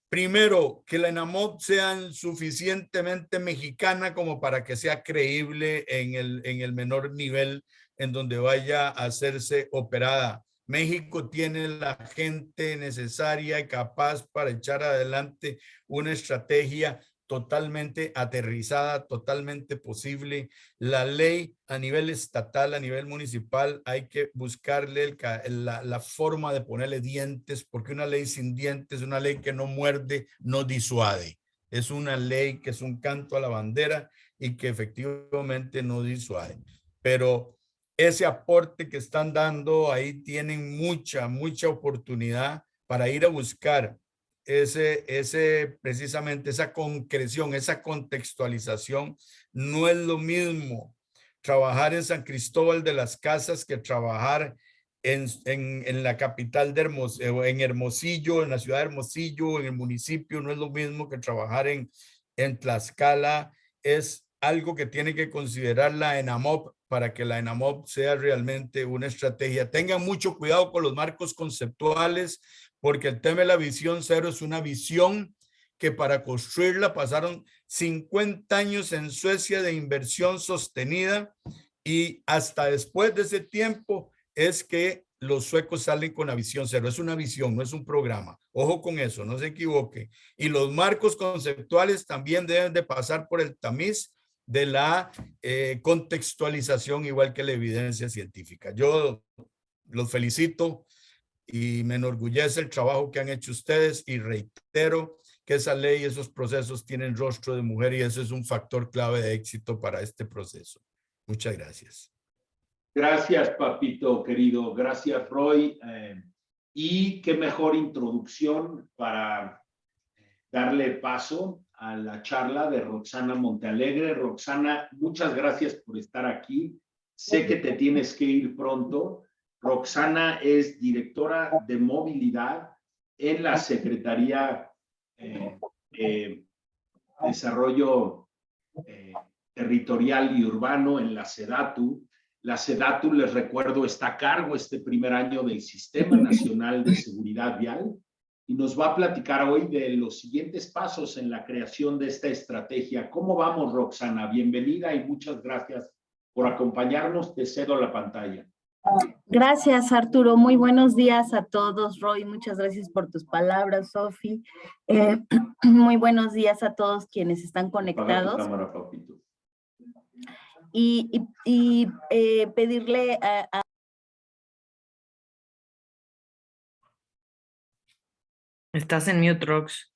primero, que la ENAMOP sea suficientemente mexicana como para que sea creíble en el menor nivel en donde vaya a hacerse operada. México tiene la gente necesaria y capaz para echar adelante una estrategia totalmente aterrizada, totalmente posible. La ley a nivel estatal, a nivel municipal, hay que buscarle la forma de ponerle dientes, porque una ley sin dientes, una ley que no muerde, no disuade. Es una ley que es un canto a la bandera y que efectivamente no disuade. Pero ese aporte que están dando ahí tienen mucha oportunidad para ir a buscar precisamente esa concreción, esa contextualización. No es lo mismo trabajar en San Cristóbal de las Casas que trabajar en la capital de en Hermosillo, en la ciudad de Hermosillo, en el municipio. No es lo mismo que trabajar en Tlaxcala. Es algo que tiene que considerar la ENAMOP para que la ENAMOP sea realmente una estrategia. Tengan mucho cuidado con los marcos conceptuales, porque el tema de la visión cero es una visión que para construirla pasaron 50 años en Suecia de inversión sostenida y hasta después de ese tiempo es que los suecos salen con la visión cero. Es una visión, no es un programa. Ojo con eso, no se equivoque. Y los marcos conceptuales también deben de pasar por el tamiz de la contextualización, igual que la evidencia científica. Yo los felicito y me enorgullece el trabajo que han hecho ustedes y reitero que esa ley y esos procesos tienen rostro de mujer y eso es un factor clave de éxito para este proceso. Muchas gracias. Gracias, papito querido. Gracias, Roy. Y qué mejor introducción para darle paso a la charla de Roxana Montealegre. Roxana, muchas gracias por estar aquí. Sé que te tienes que ir pronto. Roxana es directora de movilidad en la Secretaría de Desarrollo Territorial y Urbano, en la SEDATU. La SEDATU, les recuerdo, está a cargo este primer año del Sistema Nacional de Seguridad Vial y nos va a platicar hoy de los siguientes pasos en la creación de esta estrategia. ¿Cómo vamos, Roxana? Bienvenida y muchas gracias por acompañarnos. Te cedo la pantalla. Gracias, Arturo. Muy buenos días a todos. Roy, muchas gracias por tus palabras, Sofi. Muy buenos días a todos quienes están conectados. Apaga tu cámara, papito. Y pedirle a... Estás en mute, Rox.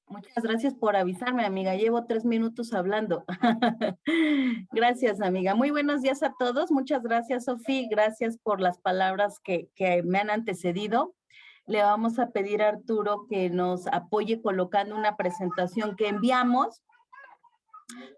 Muchas gracias por avisarme, amiga. Llevo 3 minutos hablando. Gracias, amiga. Muy buenos días a todos. Muchas gracias, Sofi. Gracias por las palabras que me han antecedido. Le vamos a pedir a Arturo que nos apoye colocando una presentación que enviamos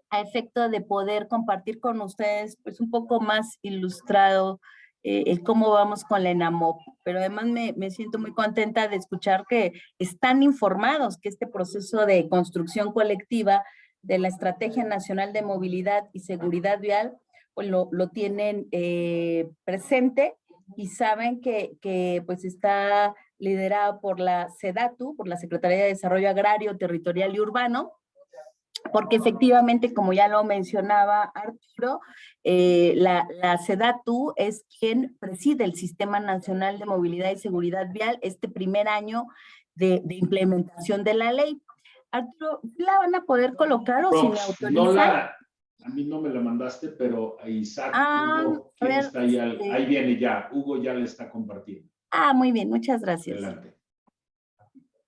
a efecto de poder compartir con ustedes pues un poco más ilustrado el cómo vamos con la ENAMOP, pero además me siento muy contenta de escuchar que están informados que este proceso de construcción colectiva de la Estrategia Nacional de Movilidad y Seguridad Vial pues lo tienen presente y saben que pues está liderado por la SEDATU, por la Secretaría de Desarrollo Agrario, Territorial y Urbano, porque efectivamente, como ya lo mencionaba Arturo, la SEDATU es quien preside el Sistema Nacional de Movilidad y Seguridad Vial este primer año de implementación de la ley. Arturo, ¿la van a poder colocar o si me autorizan? A mí no me la mandaste, pero a Isaac, Hugo, a ver, está ahí? Ahí viene ya, Hugo ya le está compartiendo. Muy bien, muchas gracias. Adelante.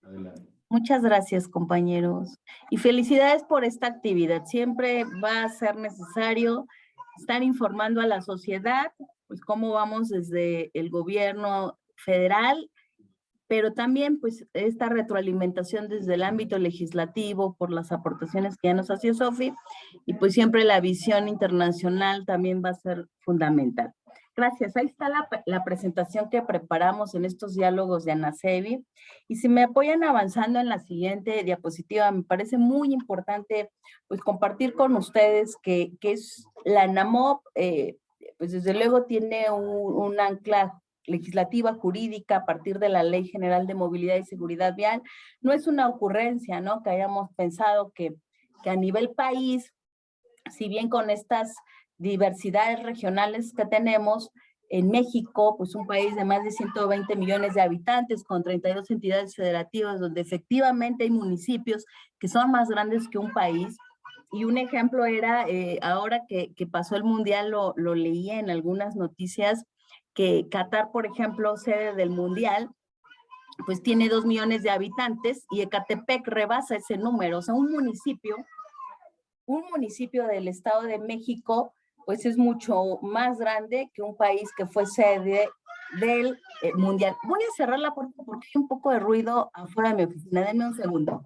Adelante. Muchas gracias, compañeros. Y felicidades por esta actividad. Siempre va a ser necesario estar informando a la sociedad, pues cómo vamos desde el gobierno federal, pero también pues esta retroalimentación desde el ámbito legislativo por las aportaciones que ya nos hacía Sofi, y pues siempre la visión internacional también va a ser fundamental. Gracias. Ahí está la presentación que preparamos en estos diálogos de Anacevi. Y si me apoyan avanzando en la siguiente diapositiva, me parece muy importante pues compartir con ustedes que es la NAMOP, pues desde luego tiene un ancla legislativa jurídica a partir de la Ley General de Movilidad y Seguridad Vial. No es una ocurrencia, ¿no? Que hayamos pensado que a nivel país, si bien con estas diversidades regionales que tenemos, en México, pues un país de más de 120 millones de habitantes, con 32 entidades federativas, donde efectivamente hay municipios que son más grandes que un país. Y un ejemplo era, ahora que pasó el Mundial, lo leía en algunas noticias, que Qatar, por ejemplo, sede del Mundial, pues tiene 2 millones de habitantes y Ecatepec rebasa ese número. O sea, un municipio del Estado de México, pues es mucho más grande que un país que fue sede del Mundial. Voy a cerrar la puerta porque hay un poco de ruido afuera de mi oficina. Denme un segundo.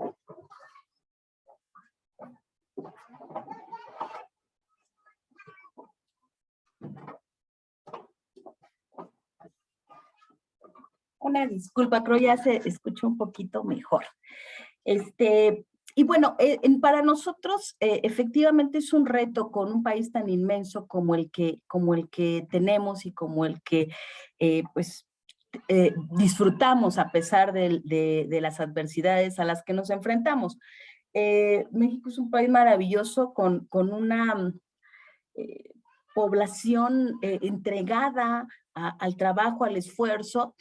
Una disculpa, creo ya se escucha un poquito mejor. Y bueno, para nosotros efectivamente es un reto con un país tan inmenso como el que tenemos y como el que disfrutamos a pesar de las adversidades a las que nos enfrentamos. México es un país maravilloso con una población entregada al trabajo, al esfuerzo,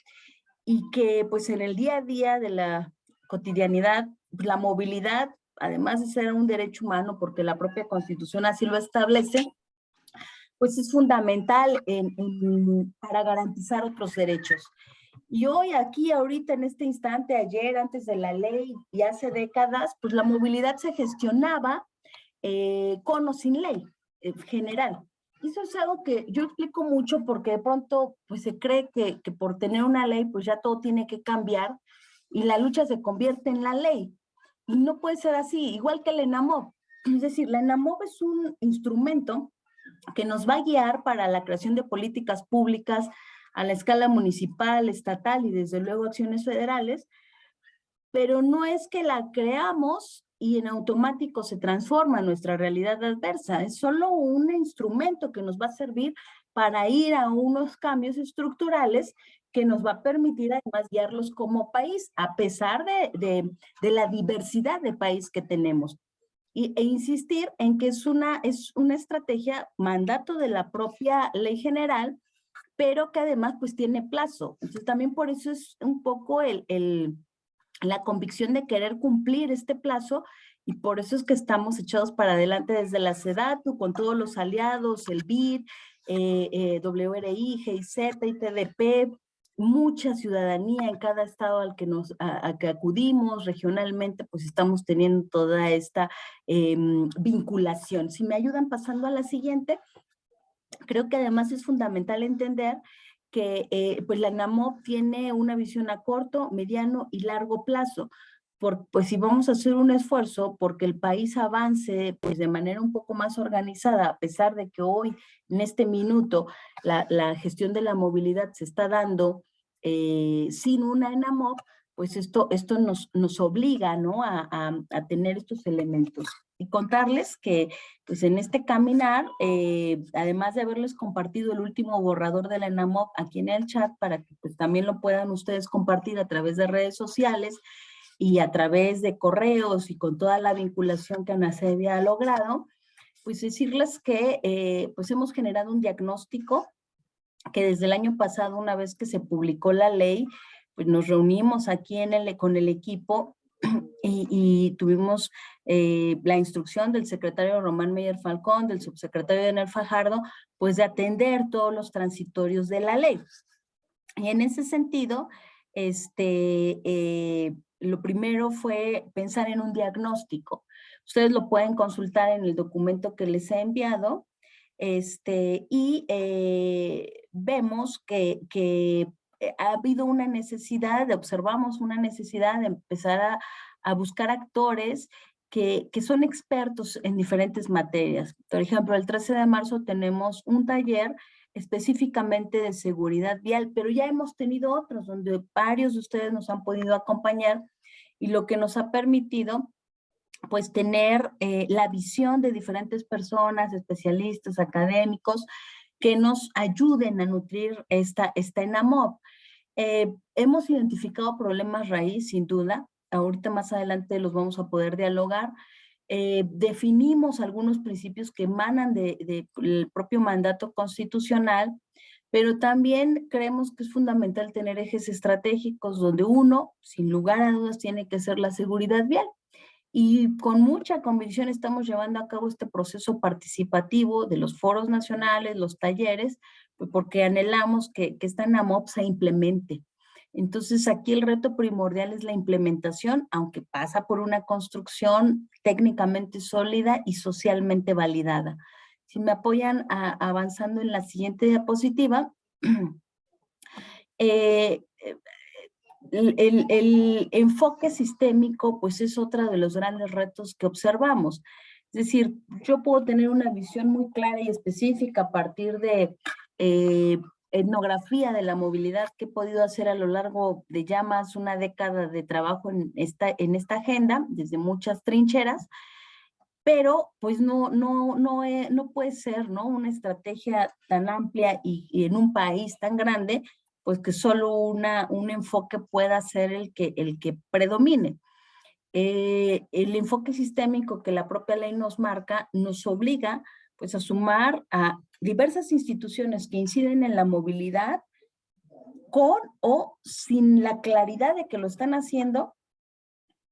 y que pues en el día a día de la cotidianidad, la movilidad, además de ser un derecho humano, porque la propia Constitución así lo establece, pues es fundamental para garantizar otros derechos. Y hoy, aquí, ahorita, en este instante, ayer, antes de la ley y hace décadas, pues la movilidad se gestionaba con o sin ley general. Eso es algo que yo explico mucho porque de pronto pues se cree que por tener una ley pues ya todo tiene que cambiar y la lucha se convierte en la ley. Y no puede ser así, igual que la ENAMOV. Es decir, la ENAMOV es un instrumento que nos va a guiar para la creación de políticas públicas a la escala municipal, estatal y desde luego acciones federales, pero no es que la creamos y en automático se transforma nuestra realidad adversa. Es solo un instrumento que nos va a servir para ir a unos cambios estructurales que nos va a permitir además guiarlos como país, a pesar de la diversidad de país que tenemos. E insistir en que es una estrategia, mandato de la propia ley general, pero que además pues tiene plazo. Entonces también por eso es un poco la convicción de querer cumplir este plazo, y por eso es que estamos echados para adelante desde la SEDATU, con todos los aliados, el BID, WRI, GIZ, ITDP, mucha ciudadanía en cada estado al que que acudimos, regionalmente, pues estamos teniendo toda esta vinculación. Si me ayudan pasando a la siguiente, creo que además es fundamental entender que pues la ENAMOV tiene una visión a corto, mediano y largo plazo. Pues si vamos a hacer un esfuerzo porque el país avance pues de manera un poco más organizada, a pesar de que hoy, en este minuto, la gestión de la movilidad se está dando sin una ENAMOV, pues esto nos obliga, ¿no?, a tener estos elementos. Y contarles que pues en este caminar, además de haberles compartido el último borrador de la ENAMOV aquí en el chat, para que pues también lo puedan ustedes compartir a través de redes sociales, y a través de correos y con toda la vinculación que ANACEBI ha logrado, pues decirles que pues hemos generado un diagnóstico que desde el año pasado, una vez que se publicó la ley, pues nos reunimos aquí con el equipo y tuvimos la instrucción del secretario Román Meyer Falcón, del subsecretario Daniel Fajardo, pues de atender todos los transitorios de la ley. Y en ese sentido, lo primero fue pensar en un diagnóstico. Ustedes lo pueden consultar en el documento que les he enviado, vemos que ha habido una necesidad, observamos una necesidad de empezar a buscar actores que son expertos en diferentes materias. Por ejemplo, el 13 de marzo tenemos un taller específicamente de seguridad vial, pero ya hemos tenido otros donde varios de ustedes nos han podido acompañar y lo que nos ha permitido pues tener la visión de diferentes personas, especialistas, académicos, que nos ayuden a nutrir esta ENAMOP. Hemos identificado problemas raíz, sin duda. Ahorita más adelante los vamos a poder dialogar. Definimos algunos principios que emanan del propio mandato constitucional, pero también creemos que es fundamental tener ejes estratégicos donde uno, sin lugar a dudas, tiene que ser la seguridad vial. Y con mucha convicción estamos llevando a cabo este proceso participativo de los foros nacionales, los talleres, pues porque anhelamos que esta ENAMOP se implemente. Entonces aquí el reto primordial es la implementación, aunque pasa por una construcción técnicamente sólida y socialmente validada. Si me apoyan avanzando en la siguiente diapositiva, el enfoque sistémico pues es otro de los grandes retos que observamos. Es decir, yo puedo tener una visión muy clara y específica a partir de etnografía de la movilidad que he podido hacer a lo largo de ya más una década de trabajo en esta agenda, desde muchas trincheras, pero pues no puede ser, ¿no?, una estrategia tan amplia y en un país tan grande, pues que solo un enfoque pueda ser el que predomine. El enfoque sistémico que la propia ley nos marca nos obliga pues a sumar a diversas instituciones que inciden en la movilidad con o sin la claridad de que lo están haciendo,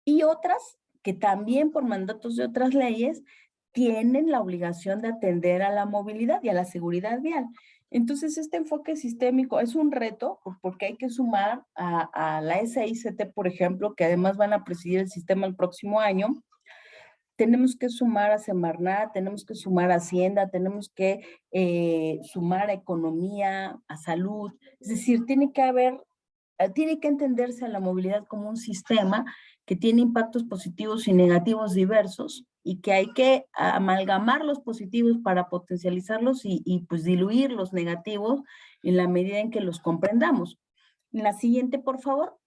y otras que también por mandatos de otras leyes tienen la obligación de atender a la movilidad y a la seguridad vial. Entonces, este enfoque sistémico es un reto porque hay que sumar a la SICT, por ejemplo, que además van a presidir el sistema el próximo año. Tenemos que sumar a Semarnat, tenemos que sumar a Hacienda, tenemos que sumar a Economía, a Salud. Es decir, tiene que entenderse a la movilidad como un sistema que tiene impactos positivos y negativos diversos y que hay que amalgamar los positivos para potencializarlos y pues diluir los negativos en la medida en que los comprendamos. La siguiente, por favor.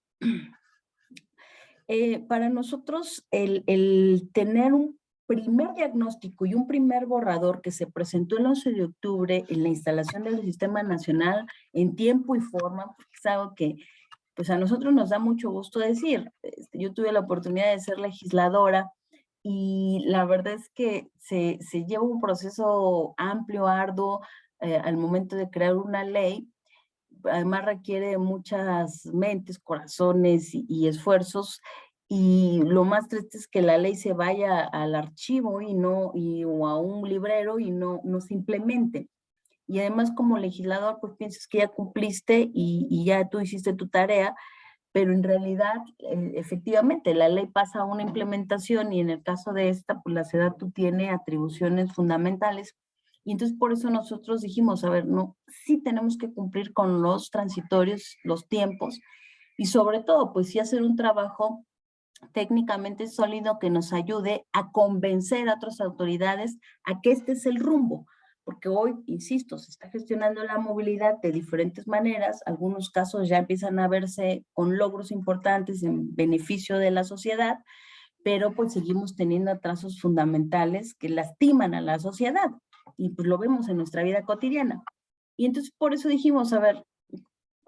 Para nosotros el tener un primer diagnóstico y un primer borrador que se presentó el 11 de octubre en la instalación del Sistema Nacional en tiempo y forma, porque es algo que pues a nosotros nos da mucho gusto decir. Yo tuve la oportunidad de ser legisladora y la verdad es que se lleva un proceso amplio, arduo, al momento de crear una ley. Además requiere muchas mentes, corazones y esfuerzos, y lo más triste es que la ley se vaya al archivo o a un librero y no se implemente. Y además como legislador pues piensas que ya cumpliste y ya tú hiciste tu tarea, pero en realidad efectivamente la ley pasa a una implementación y en el caso de esta pues la SEDATU tiene atribuciones fundamentales. Y entonces por eso nosotros dijimos, a ver, no, sí tenemos que cumplir con los transitorios, los tiempos, y sobre todo, pues sí hacer un trabajo técnicamente sólido que nos ayude a convencer a otras autoridades a que este es el rumbo. Porque hoy, insisto, se está gestionando la movilidad de diferentes maneras, algunos casos ya empiezan a verse con logros importantes en beneficio de la sociedad, pero pues seguimos teniendo atrasos fundamentales que lastiman a la sociedad. Y pues lo vemos en nuestra vida cotidiana. Y entonces por eso dijimos, a ver,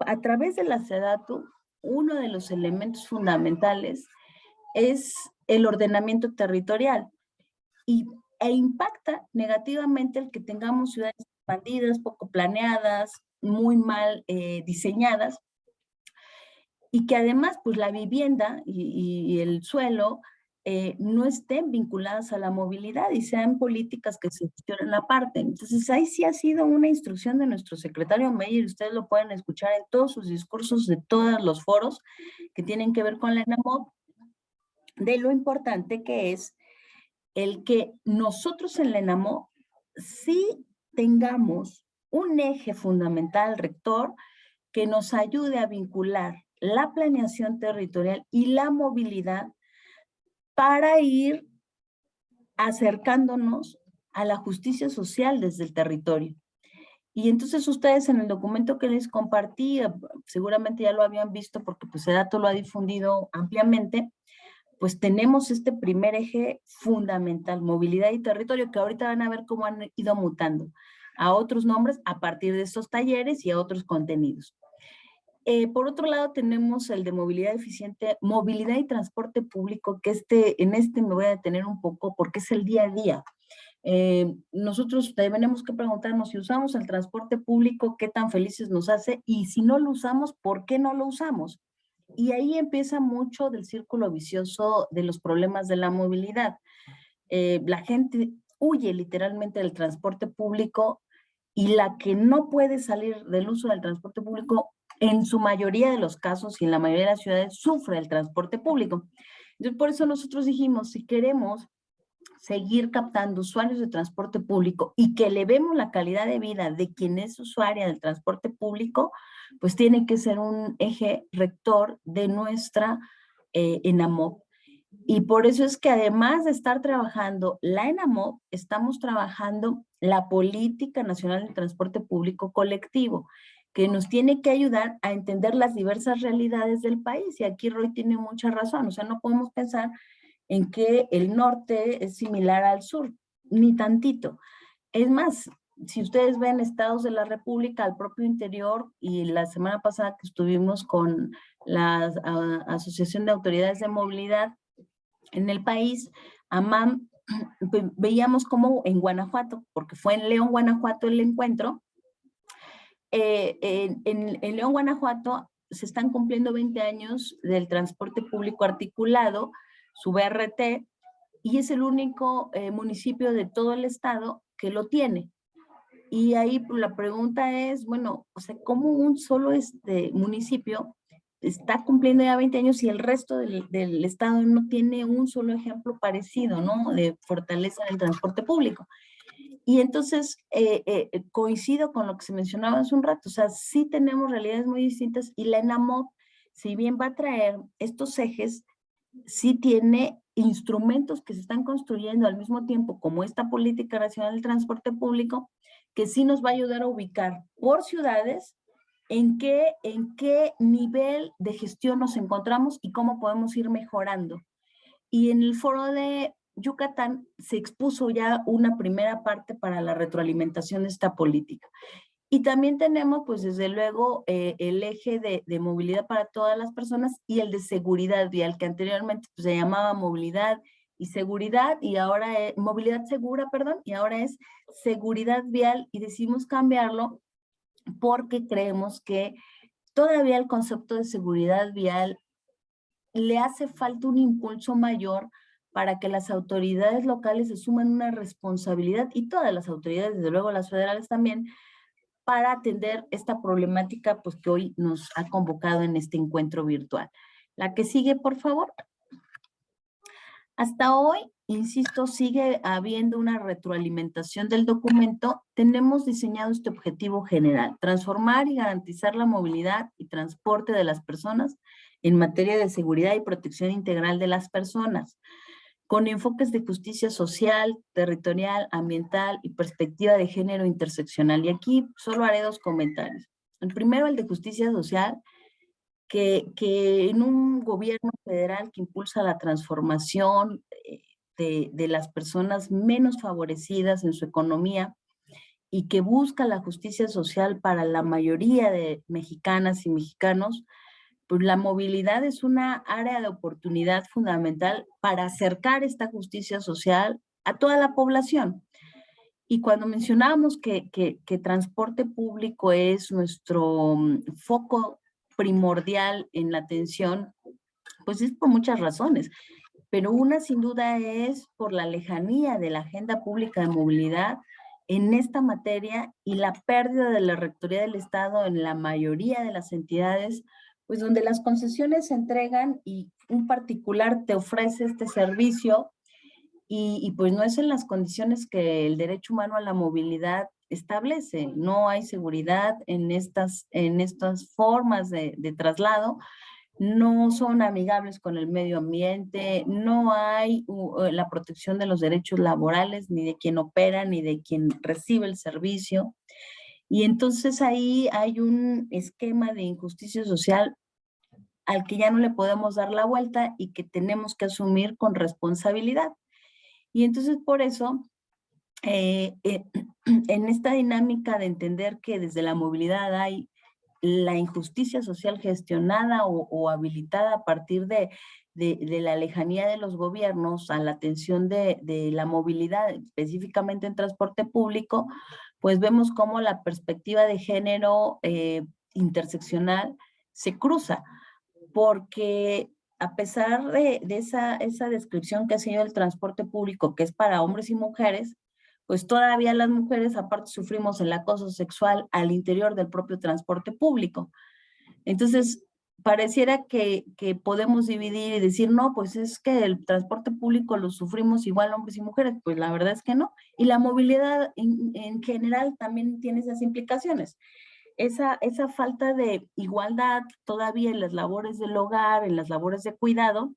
a través de la SEDATU, uno de los elementos fundamentales es el ordenamiento territorial e impacta negativamente el que tengamos ciudades expandidas, poco planeadas, muy mal diseñadas, y que además pues la vivienda y el suelo no estén vinculadas a la movilidad y sean políticas que se gestionen aparte. Entonces ahí sí ha sido una instrucción de nuestro secretario Meyer, ustedes lo pueden escuchar en todos sus discursos de todos los foros que tienen que ver con la ENAMOV, de lo importante que es el que nosotros en la ENAMOV sí tengamos un eje fundamental rector que nos ayude a vincular la planeación territorial y la movilidad para ir acercándonos a la justicia social desde el territorio. Y entonces ustedes en el documento que les compartí, seguramente ya lo habían visto porque pues SEDATU lo ha difundido ampliamente, pues tenemos este primer eje fundamental, movilidad y territorio, que ahorita van a ver cómo han ido mutando a otros nombres a partir de estos talleres y a otros contenidos. Por otro lado, tenemos el de movilidad eficiente, movilidad y transporte público, que en este me voy a detener un poco porque es el día a día. Nosotros tenemos que preguntarnos si usamos el transporte público, qué tan felices nos hace, y si no lo usamos, ¿por qué no lo usamos? Y ahí empieza mucho del círculo vicioso de los problemas de la movilidad. La gente huye literalmente del transporte público y la que no puede salir del uso del transporte público, en su mayoría de los casos y en la mayoría de las ciudades, sufre el transporte público. Entonces, por eso nosotros dijimos, si queremos seguir captando usuarios de transporte público y que elevemos la calidad de vida de quien es usuaria del transporte público, pues tiene que ser un eje rector de nuestra ENAMOV. Y por eso es que además de estar trabajando la ENAMOV, estamos trabajando la Política Nacional de Transporte Público Colectivo, que nos tiene que ayudar a entender las diversas realidades del país. Y aquí Roy tiene mucha razón, o sea, no podemos pensar en que el norte es similar al sur, ni tantito. Es más, si ustedes ven estados de la República, al propio interior, y la semana pasada que estuvimos con la Asociación de Autoridades de Movilidad en el país, AMAM, veíamos como en Guanajuato, porque fue en León, Guanajuato el encuentro, en León, Guanajuato, se están cumpliendo 20 años del transporte público articulado, su BRT, y es el único municipio de todo el estado que lo tiene. Y ahí la pregunta es, bueno, o sea, ¿cómo un solo municipio está cumpliendo ya 20 años y el resto del estado no tiene un solo ejemplo parecido, ¿no? De fortaleza en el transporte público. Y entonces coincido con lo que se mencionaba hace un rato, o sea, sí tenemos realidades muy distintas y la ENAMOV, si bien va a traer estos ejes, sí tiene instrumentos que se están construyendo al mismo tiempo, como esta Política Nacional del Transporte Público, que sí nos va a ayudar a ubicar por ciudades en qué nivel de gestión nos encontramos y cómo podemos ir mejorando. Y en el foro de Yucatán se expuso ya una primera parte para la retroalimentación de esta política. Y también tenemos, pues desde luego, el eje de movilidad para todas las personas y el de seguridad vial, que anteriormente pues, se llamaba movilidad y seguridad, y ahora es movilidad segura, perdón, y ahora es seguridad vial, y decidimos cambiarlo porque creemos que todavía el concepto de seguridad vial le hace falta un impulso mayor para que las autoridades locales asuman una responsabilidad, y todas las autoridades, desde luego las federales también, para atender esta problemática pues, que hoy nos ha convocado en este encuentro virtual. La que sigue, por favor. Hasta hoy, insisto, sigue habiendo una retroalimentación del documento. Tenemos diseñado este objetivo general: transformar y garantizar la movilidad y transporte de las personas en materia de seguridad y protección integral de las personas, con enfoques de justicia social, territorial, ambiental y perspectiva de género interseccional. Y aquí solo haré dos comentarios. El primero, el de justicia social, que en un gobierno federal que impulsa la transformación de las personas menos favorecidas en su economía y que busca la justicia social para la mayoría de mexicanas y mexicanos, pues la movilidad es una área de oportunidad fundamental para acercar esta justicia social a toda la población. Y cuando mencionábamos que transporte público es nuestro foco primordial en la atención, pues es por muchas razones, pero una sin duda es por la lejanía de la agenda pública de movilidad en esta materia y la pérdida de la Rectoría del Estado en la mayoría de las entidades, pues donde las concesiones se entregan y un particular te ofrece este servicio y pues no es en las condiciones que el derecho humano a la movilidad establece. No hay seguridad en estas formas de traslado, no son amigables con el medio ambiente, no hay la protección de los derechos laborales, ni de quien opera, ni de quien recibe el servicio. Y entonces ahí hay un esquema de injusticia social al que ya no le podemos dar la vuelta y que tenemos que asumir con responsabilidad. Y entonces por eso, en esta dinámica de entender que desde la movilidad hay la injusticia social gestionada o habilitada a partir de la lejanía de los gobiernos a la atención de la movilidad, específicamente en transporte público, pues vemos cómo la perspectiva de género interseccional se cruza, porque a pesar de esa descripción que ha sido el transporte público, que es para hombres y mujeres, pues todavía las mujeres aparte sufrimos el acoso sexual al interior del propio transporte público. Entonces, pareciera que podemos dividir y decir, no, pues es que el transporte público lo sufrimos igual hombres y mujeres. Pues la verdad es que no. Y la movilidad en general también tiene esas implicaciones. Esa falta de igualdad todavía en las labores del hogar, en las labores de cuidado,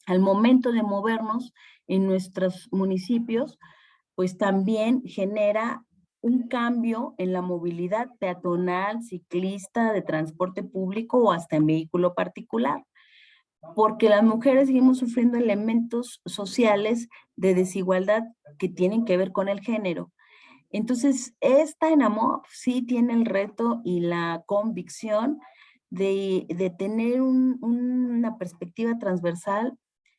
al momento de movernos en nuestros municipios, pues también genera un cambio en la movilidad peatonal, ciclista, de transporte público o hasta en vehículo particular. Porque las mujeres seguimos sufriendo elementos sociales de desigualdad que tienen que ver con el género. Entonces, esta ENAMOV sí tiene el reto y la convicción de tener una perspectiva transversal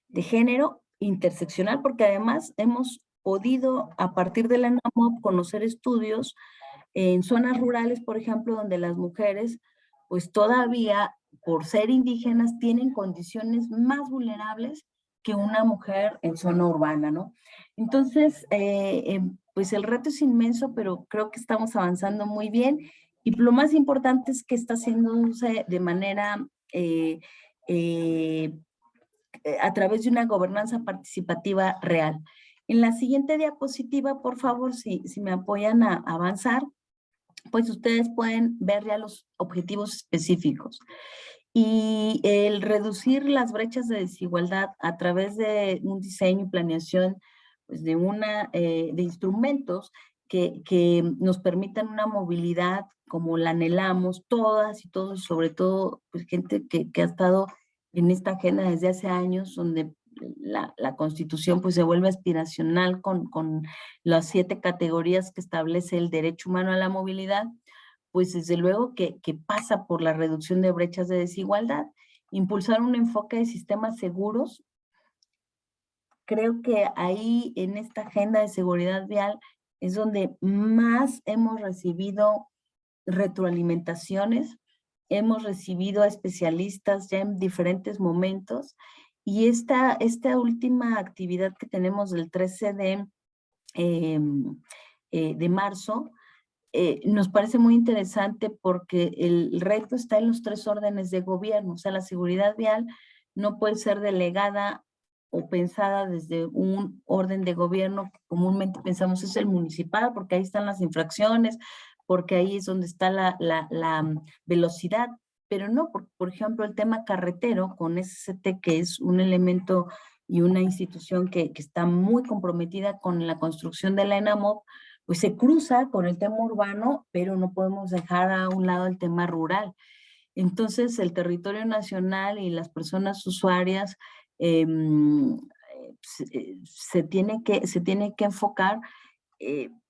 de género interseccional, porque además hemos podido, a partir de la ENAMOV, conocer estudios en zonas rurales, por ejemplo, donde las mujeres, pues todavía, por ser indígenas, tienen condiciones más vulnerables que una mujer en zona urbana, ¿no? Entonces, pues el reto es inmenso, pero creo que estamos avanzando muy bien. Y lo más importante es que está haciéndose de manera a través de una gobernanza participativa real. En la siguiente diapositiva, por favor, si me apoyan a avanzar, pues ustedes pueden ver ya los objetivos específicos. Y el reducir las brechas de desigualdad a través de un diseño y planeación pues de instrumentos que nos permitan una movilidad como la anhelamos todas y todos, sobre todo pues, gente que ha estado en esta agenda desde hace años, donde la Constitución pues se vuelve aspiracional con las 7 categorías que establece el derecho humano a la movilidad, pues desde luego que pasa por la reducción de brechas de desigualdad, impulsar un enfoque de sistemas seguros. Creo que ahí en esta agenda de seguridad vial es donde más hemos recibido retroalimentaciones, hemos recibido a especialistas ya en diferentes momentos, y esta última actividad que tenemos del 13 de marzo, nos parece muy interesante porque el reto está en los 3 órdenes de gobierno. O sea, la seguridad vial no puede ser delegada o pensada desde un orden de gobierno que comúnmente pensamos es el municipal, porque ahí están las infracciones, porque ahí es donde está la velocidad, pero no, por ejemplo, el tema carretero con SCT, que es un elemento y una institución que está muy comprometida con la construcción de la ENAMOV, pues se cruza con el tema urbano, pero no podemos dejar a un lado el tema rural. Entonces, el territorio nacional y las personas usuarias se tiene que enfocar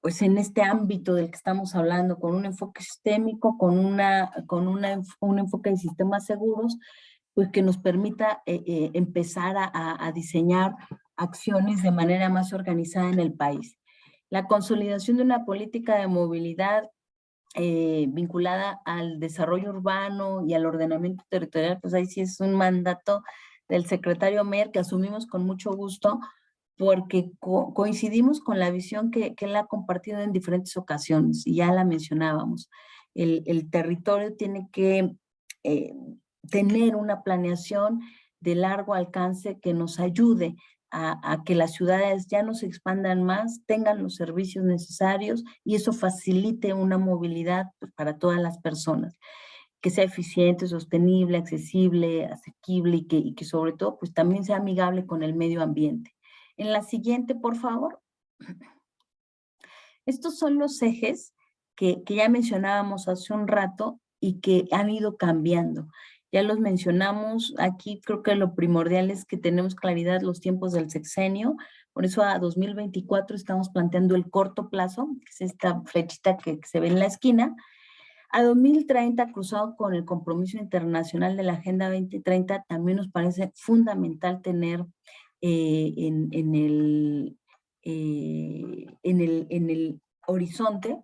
pues en este ámbito del que estamos hablando, con un enfoque sistémico, con un enfoque de sistemas seguros, pues que nos permita empezar a diseñar acciones de manera más organizada en el país. La consolidación de una política de movilidad vinculada al desarrollo urbano y al ordenamiento territorial, pues ahí sí es un mandato del secretario Mer que asumimos con mucho gusto, porque coincidimos con la visión que él ha compartido en diferentes ocasiones, y ya la mencionábamos. El territorio tiene que tener una planeación de largo alcance que nos ayude a que las ciudades ya no se expandan más, tengan los servicios necesarios y eso facilite una movilidad para todas las personas, que sea eficiente, sostenible, accesible, asequible y que sobre todo pues también sea amigable con el medio ambiente. En la siguiente, por favor. Estos son los ejes que ya mencionábamos hace un rato y que han ido cambiando. Ya los mencionamos, aquí creo que lo primordial es que tenemos claridad los tiempos del sexenio, por eso a 2024 estamos planteando el corto plazo, que es esta flechita que se ve en la esquina. A 2030, cruzado con el compromiso internacional de la Agenda 2030, también nos parece fundamental tener en el horizonte.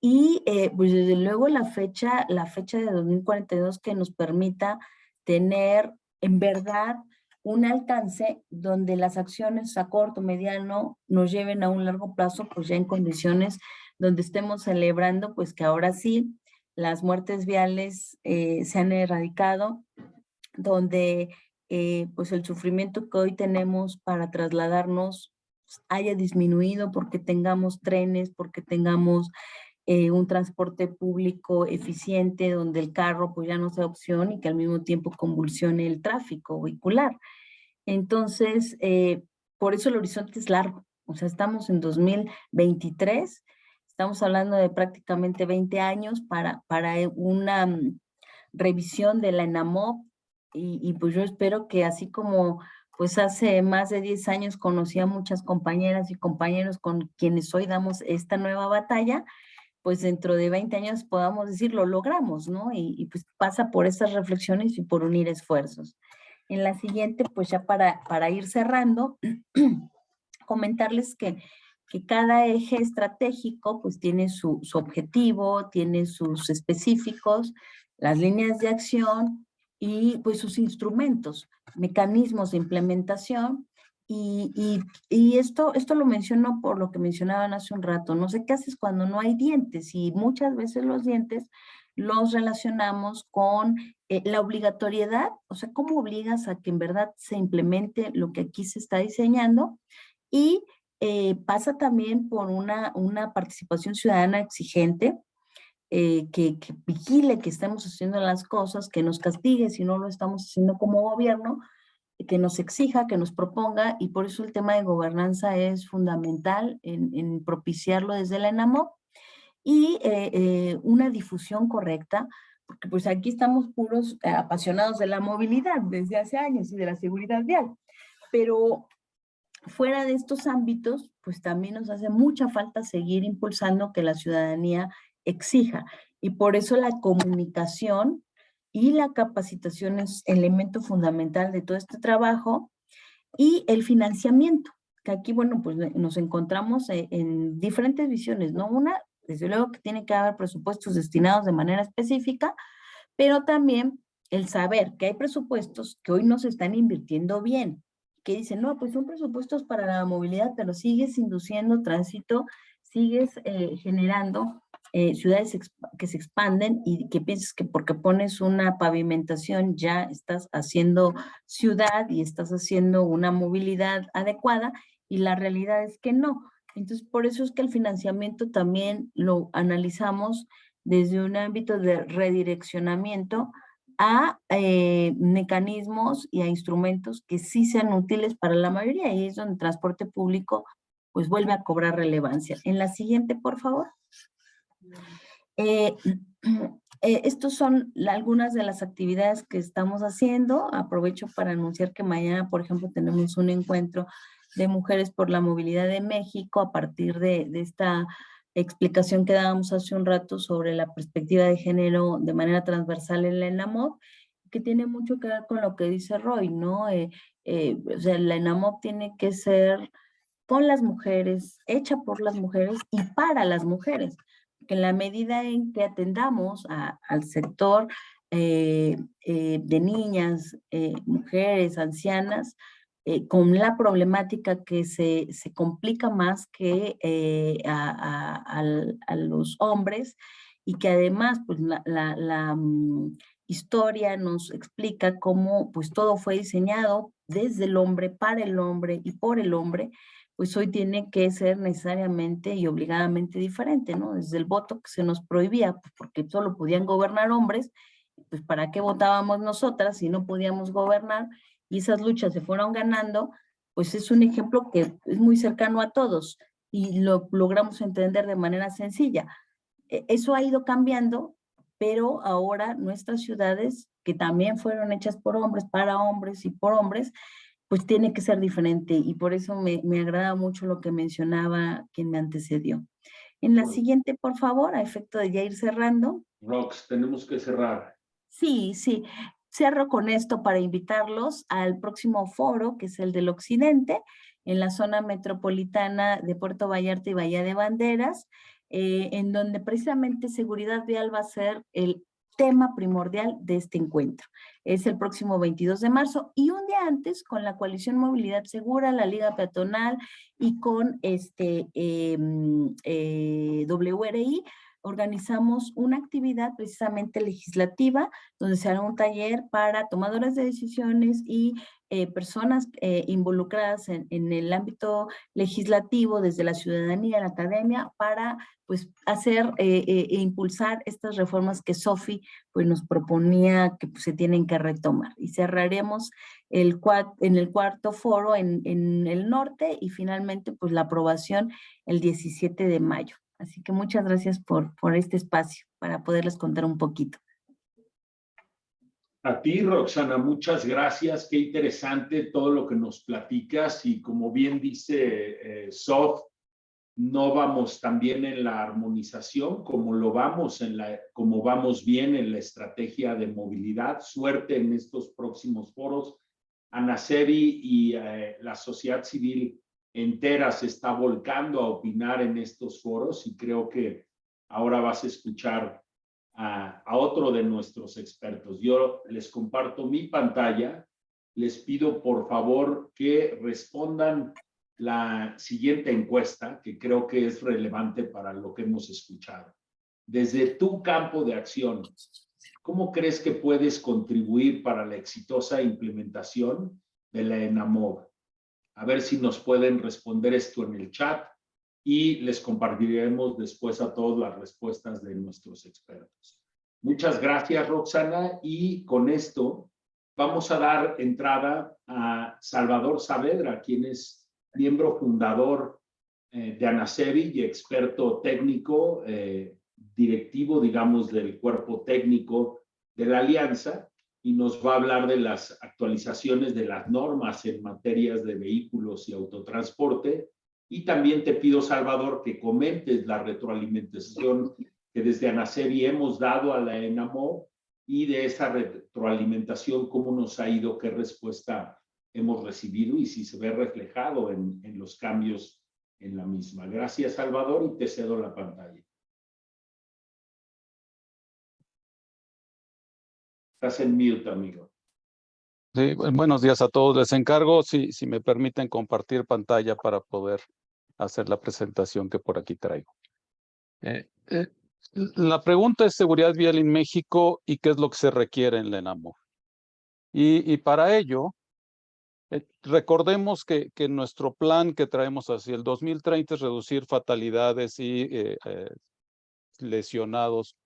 Y pues desde luego la fecha de 2042 que nos permita tener en verdad un alcance donde las acciones a corto, mediano nos lleven a un largo plazo, pues ya en condiciones donde estemos celebrando pues que ahora sí las muertes viales se han erradicado, donde pues el sufrimiento que hoy tenemos para trasladarnos haya disminuido porque tengamos trenes, porque tengamos un transporte público eficiente donde el carro pues ya no sea opción y que al mismo tiempo convulsione el tráfico vehicular. Entonces, por eso el horizonte es largo. O sea, estamos en 2023, estamos hablando de prácticamente 20 años para una revisión de la ENAMOP y pues yo espero que así como pues hace más de 10 años conocí a muchas compañeras y compañeros con quienes hoy damos esta nueva batalla, pues dentro de 20 años podamos decir, lo logramos, ¿no? Y pues pasa por esas reflexiones y por unir esfuerzos. En la siguiente, pues ya para ir cerrando, comentarles que cada eje estratégico pues tiene su objetivo, tiene sus específicos, las líneas de acción y pues sus instrumentos, mecanismos de implementación. Y esto lo menciono por lo que mencionaban hace un rato, no sé qué haces cuando no hay dientes y muchas veces los dientes los relacionamos con la obligatoriedad, o sea, cómo obligas a que en verdad se implemente lo que aquí se está diseñando y pasa también por una participación ciudadana exigente, que vigile que estemos haciendo las cosas, que nos castigue si no lo estamos haciendo como gobierno, que nos exija, que nos proponga, y por eso el tema de gobernanza es fundamental en propiciarlo desde la ENAMOP, y una difusión correcta, porque pues aquí estamos puros apasionados de la movilidad desde hace años y de la seguridad vial, pero fuera de estos ámbitos, pues también nos hace mucha falta seguir impulsando que la ciudadanía exija, y por eso la comunicación y la capacitación es elemento fundamental de todo este trabajo, y el financiamiento, que aquí, bueno, pues nos encontramos en diferentes visiones, ¿no? Una, desde luego que tiene que haber presupuestos destinados de manera específica, pero también el saber que hay presupuestos que hoy no se están invirtiendo bien, que dicen, no, pues son presupuestos para la movilidad, pero sigues induciendo tránsito, sigues generando ciudades que se expanden y que piensas que porque pones una pavimentación ya estás haciendo ciudad y estás haciendo una movilidad adecuada, y la realidad es que no. Entonces, por eso es que el financiamiento también lo analizamos desde un ámbito de redireccionamiento a mecanismos y a instrumentos que sí sean útiles para la mayoría, y es donde el transporte público pues vuelve a cobrar relevancia. En la siguiente, por favor. Estos son algunas de las actividades que estamos haciendo. Aprovecho para anunciar que mañana, por ejemplo, tenemos un encuentro de Mujeres por la Movilidad de México, a partir de esta explicación que dábamos hace un rato sobre la perspectiva de género de manera transversal en la ENAMOV, que tiene mucho que ver con lo que dice Roy, ¿no? O sea, la ENAMOV tiene que ser con las mujeres, hecha por las mujeres y para las mujeres, que en la medida en que atendamos al sector de niñas, mujeres, ancianas, con la problemática que se complica más que a los hombres, y que además pues la historia nos explica cómo pues todo fue diseñado desde el hombre, para el hombre y por el hombre, pues hoy tiene que ser necesariamente y obligadamente diferente, ¿no? Desde el voto que se nos prohibía, pues porque solo podían gobernar hombres, pues ¿para qué votábamos nosotras si no podíamos gobernar? Y esas luchas se fueron ganando, pues es un ejemplo que es muy cercano a todos y lo logramos entender de manera sencilla. Eso ha ido cambiando, pero ahora nuestras ciudades, que también fueron hechas por hombres, para hombres y por hombres, pues tiene que ser diferente, y por eso me agrada mucho lo que mencionaba quien me antecedió. En la siguiente, por favor, a efecto de ya ir cerrando. Rox, tenemos que cerrar. Sí, sí. Cierro con esto para invitarlos al próximo foro, que es el del Occidente, en la zona metropolitana de Puerto Vallarta y Bahía de Banderas, en donde precisamente seguridad vial va a ser el tema primordial de este encuentro. Es el próximo 22 de marzo, y un día antes, con la Coalición Movilidad Segura, la Liga Peatonal y con WRI, organizamos una actividad precisamente legislativa, donde se hará un taller para tomadores de decisiones y personas involucradas en el ámbito legislativo, desde la ciudadanía, la academia, para pues hacer e impulsar estas reformas que Sofi pues nos proponía que pues, se tienen que retomar. Y cerraremos en el cuarto foro en el norte, y finalmente pues la aprobación el 17 de mayo. Así que muchas gracias por este espacio para poderles contar un poquito. A ti, Roxana, muchas gracias. Qué interesante todo lo que nos platicas, y como bien dice Sof, no vamos tan bien en la armonización como como vamos bien en la estrategia de movilidad. Suerte en estos próximos foros. Anacevi y la sociedad civil entera se está volcando a opinar en estos foros, y creo que ahora vas a escuchar a otro de nuestros expertos. Yo les comparto mi pantalla. Les pido por favor que respondan la siguiente encuesta, que creo que es relevante para lo que hemos escuchado. Desde tu campo de acción, ¿cómo crees que puedes contribuir para la exitosa implementación de la ENAMOV? A ver si nos pueden responder esto en el chat, y les compartiremos después a todos las respuestas de nuestros expertos. Muchas gracias, Roxana, y con esto vamos a dar entrada a Salvador Saavedra, quien es miembro fundador de Anacevi y experto técnico, directivo, digamos, del cuerpo técnico de la Alianza, y nos va a hablar de las actualizaciones de las normas en materias de vehículos y autotransporte. Y también te pido, Salvador, que comentes la retroalimentación que desde Anacevi hemos dado a la ENAMOV, y de esa retroalimentación cómo nos ha ido, qué respuesta hemos recibido y si se ve reflejado en los cambios en la misma. Gracias, Salvador, y te cedo la pantalla. Estás en mute, amigo. Sí, buenos días a todos. Les encargo, si me permiten, compartir pantalla para poder hacer la presentación que por aquí traigo. La pregunta es seguridad vial en México y qué es lo que se requiere en la ENAMOV. Y para ello, recordemos que nuestro plan que traemos hacia el 2030 es reducir fatalidades y lesionados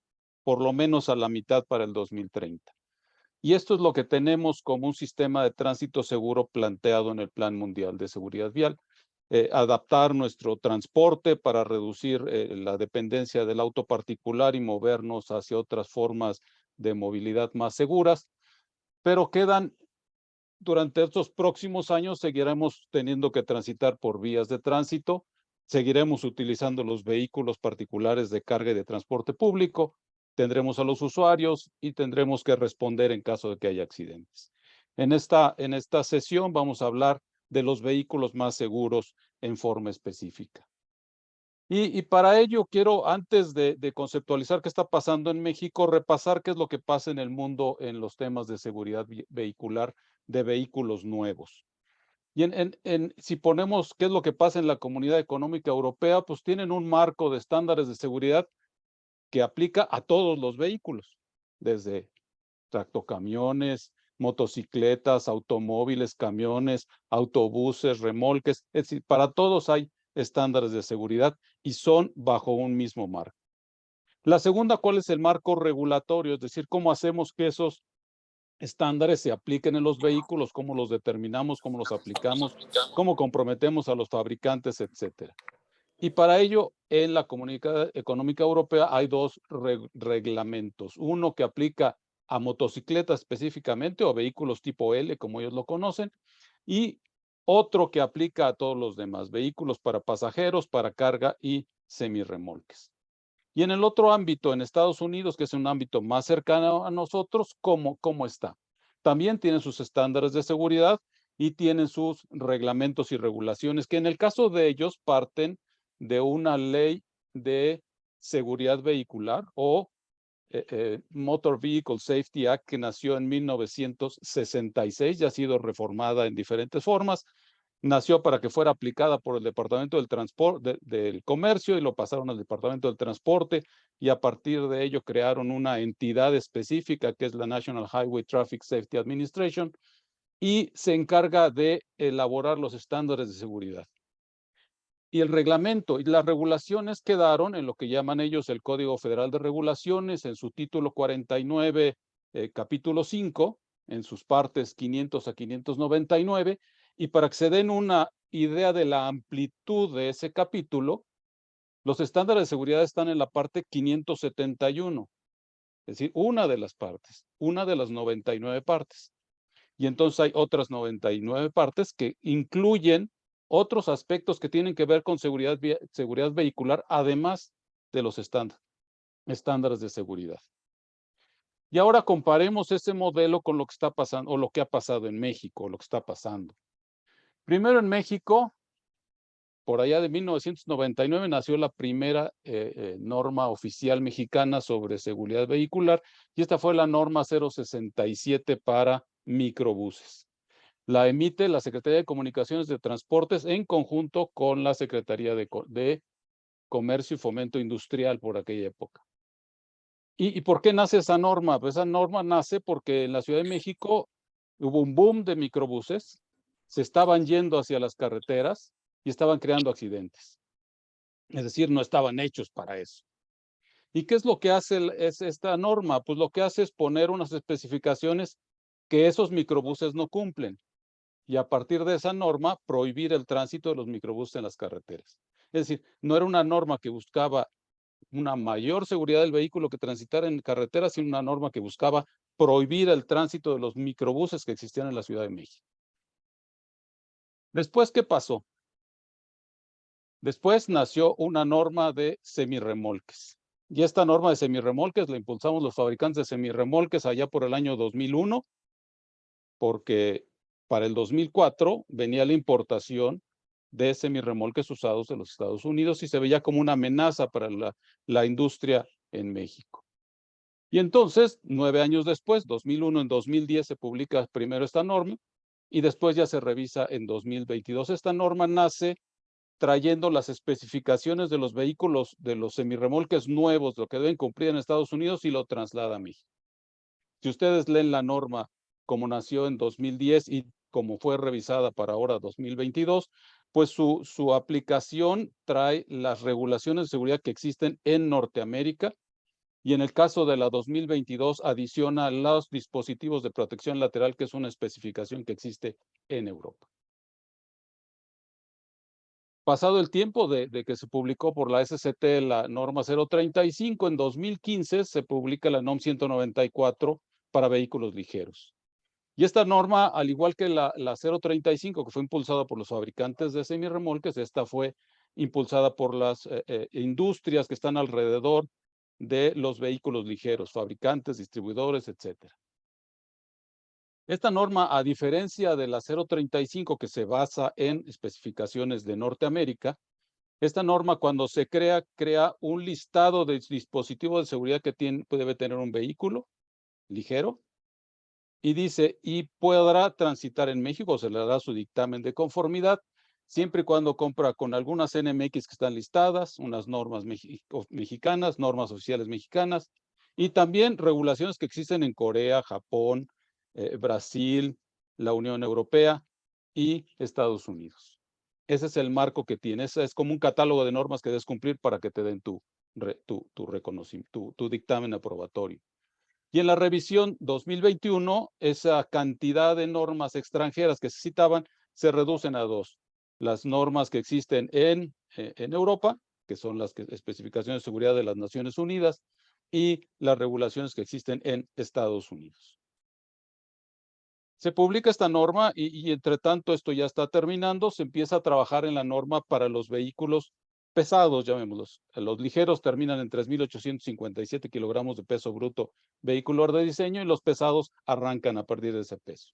por lo menos a la mitad para el 2030. Y esto es lo que tenemos como un sistema de tránsito seguro planteado en el Plan Mundial de Seguridad Vial. Adaptar nuestro transporte para reducir la dependencia del auto particular y movernos hacia otras formas de movilidad más seguras, pero quedan durante estos próximos años seguiremos teniendo que transitar por vías de tránsito, seguiremos utilizando los vehículos particulares de carga y de transporte público, tendremos a los usuarios y tendremos que responder en caso de que haya accidentes. En esta sesión vamos a hablar de los vehículos más seguros en forma específica. Y para ello quiero, antes de conceptualizar qué está pasando en México, repasar qué es lo que pasa en el mundo en los temas de seguridad vehicular de vehículos nuevos. Y si ponemos qué es lo que pasa en la Comunidad Económica Europea, pues tienen un marco de estándares de seguridad que aplica a todos los vehículos, desde tractocamiones, motocicletas, automóviles, camiones, autobuses, remolques, es decir, para todos hay estándares de seguridad y son bajo un mismo marco. La segunda, ¿cuál es el marco regulatorio? Es decir, ¿cómo hacemos que esos estándares se apliquen en los vehículos? ¿Cómo los determinamos? ¿Cómo los aplicamos? ¿Cómo comprometemos a los fabricantes, etcétera? Y para ello, en la Comunidad Económica Europea hay dos reglamentos. Uno que aplica a motocicletas específicamente o a vehículos tipo L, como ellos lo conocen, y otro que aplica a todos los demás, vehículos para pasajeros, para carga y semirremolques. Y en el otro ámbito, en Estados Unidos, que es un ámbito más cercano a nosotros, ¿cómo está? También tienen sus estándares de seguridad y tienen sus reglamentos y regulaciones, que en el caso de ellos parten de una ley de seguridad vehicular o Motor Vehicle Safety Act, que nació en 1966 y ha sido reformada en diferentes formas. Nació para que fuera aplicada por el Departamento del Transporte, del Comercio, y lo pasaron al Departamento del Transporte, y a partir de ello crearon una entidad específica que es la National Highway Traffic Safety Administration, y se encarga de elaborar los estándares de seguridad. Y el reglamento y las regulaciones quedaron en lo que llaman ellos el Código Federal de Regulaciones, en su título 49, capítulo 5, en sus partes 500 a 599, y para que se den una idea de la amplitud de ese capítulo, los estándares de seguridad están en la parte 571, es decir, una de las partes, una de las 99 partes. Y entonces hay otras 99 partes que incluyen otros aspectos que tienen que ver con seguridad vehicular, además de los estándares de seguridad. Y ahora comparemos ese modelo con lo que está pasando, o lo que ha pasado en México, o lo que está pasando. Primero, en México, por allá de 1999, nació la primera norma oficial mexicana sobre seguridad vehicular, y esta fue la norma 067 para microbuses. La emite la Secretaría de Comunicaciones de Transportes en conjunto con la Secretaría de Comercio y Fomento Industrial por aquella época. ¿Y por qué nace esa norma? Pues esa norma nace porque en la Ciudad de México hubo un boom de microbuses, se estaban yendo hacia las carreteras y estaban creando accidentes. Es decir, no estaban hechos para eso. ¿Y qué es lo que hace esta norma? Pues lo que hace es poner unas especificaciones que esos microbuses no cumplen. Y a partir de esa norma, prohibir el tránsito de los microbuses en las carreteras. Es decir, no era una norma que buscaba una mayor seguridad del vehículo que transitara en carreteras, sino una norma que buscaba prohibir el tránsito de los microbuses que existían en la Ciudad de México. Después, ¿qué pasó? Después nació una norma de semirremolques. Y esta norma de semirremolques la impulsamos los fabricantes de semirremolques allá por el año 2001, porque para el 2004 venía la importación de semirremolques usados de los Estados Unidos y se veía como una amenaza para la industria en México. Y entonces, 9 años después, 2001, en 2010 se publica primero esta norma y después ya se revisa en 2022. Esta norma nace trayendo las especificaciones de los vehículos, de los semirremolques nuevos, lo que deben cumplir en Estados Unidos, y lo traslada a México. Si ustedes leen la norma como nació en 2010 y como fue revisada para ahora 2022, pues su aplicación trae las regulaciones de seguridad que existen en Norteamérica, y en el caso de la 2022 adiciona los dispositivos de protección lateral, que es una especificación que existe en Europa. Pasado el tiempo de que se publicó por la SCT la norma 035, en 2015 se publica la NOM 194 para vehículos ligeros. Y esta norma, al igual que la 035, que fue impulsada por los fabricantes de semirremolques, esta fue impulsada por las industrias que están alrededor de los vehículos ligeros, fabricantes, distribuidores, etcétera. Esta norma, a diferencia de la 035, que se basa en especificaciones de Norteamérica, esta norma, cuando se crea un listado de dispositivos de seguridad que debe tener un vehículo ligero, y dice, y podrá transitar en México, se le dará su dictamen de conformidad, siempre y cuando compra con algunas NMX que están listadas, unas normas mexicanas, normas oficiales mexicanas, y también regulaciones que existen en Corea, Japón, Brasil, la Unión Europea y Estados Unidos. Ese es el marco que tiene. Ese es como un catálogo de normas que debes cumplir para que te den tu reconocimiento, tu dictamen aprobatorio. Y en la revisión 2021, esa cantidad de normas extranjeras que se citaban se reducen a dos. Las normas que existen en Europa, que son las especificaciones de seguridad de las Naciones Unidas, y las regulaciones que existen en Estados Unidos. Se publica esta norma y entre tanto esto ya está terminando, se empieza a trabajar en la norma para los vehículos pesados, llamémoslos. Los ligeros terminan en 3,857 kilogramos de peso bruto vehicular de diseño y los pesados arrancan a partir de ese peso.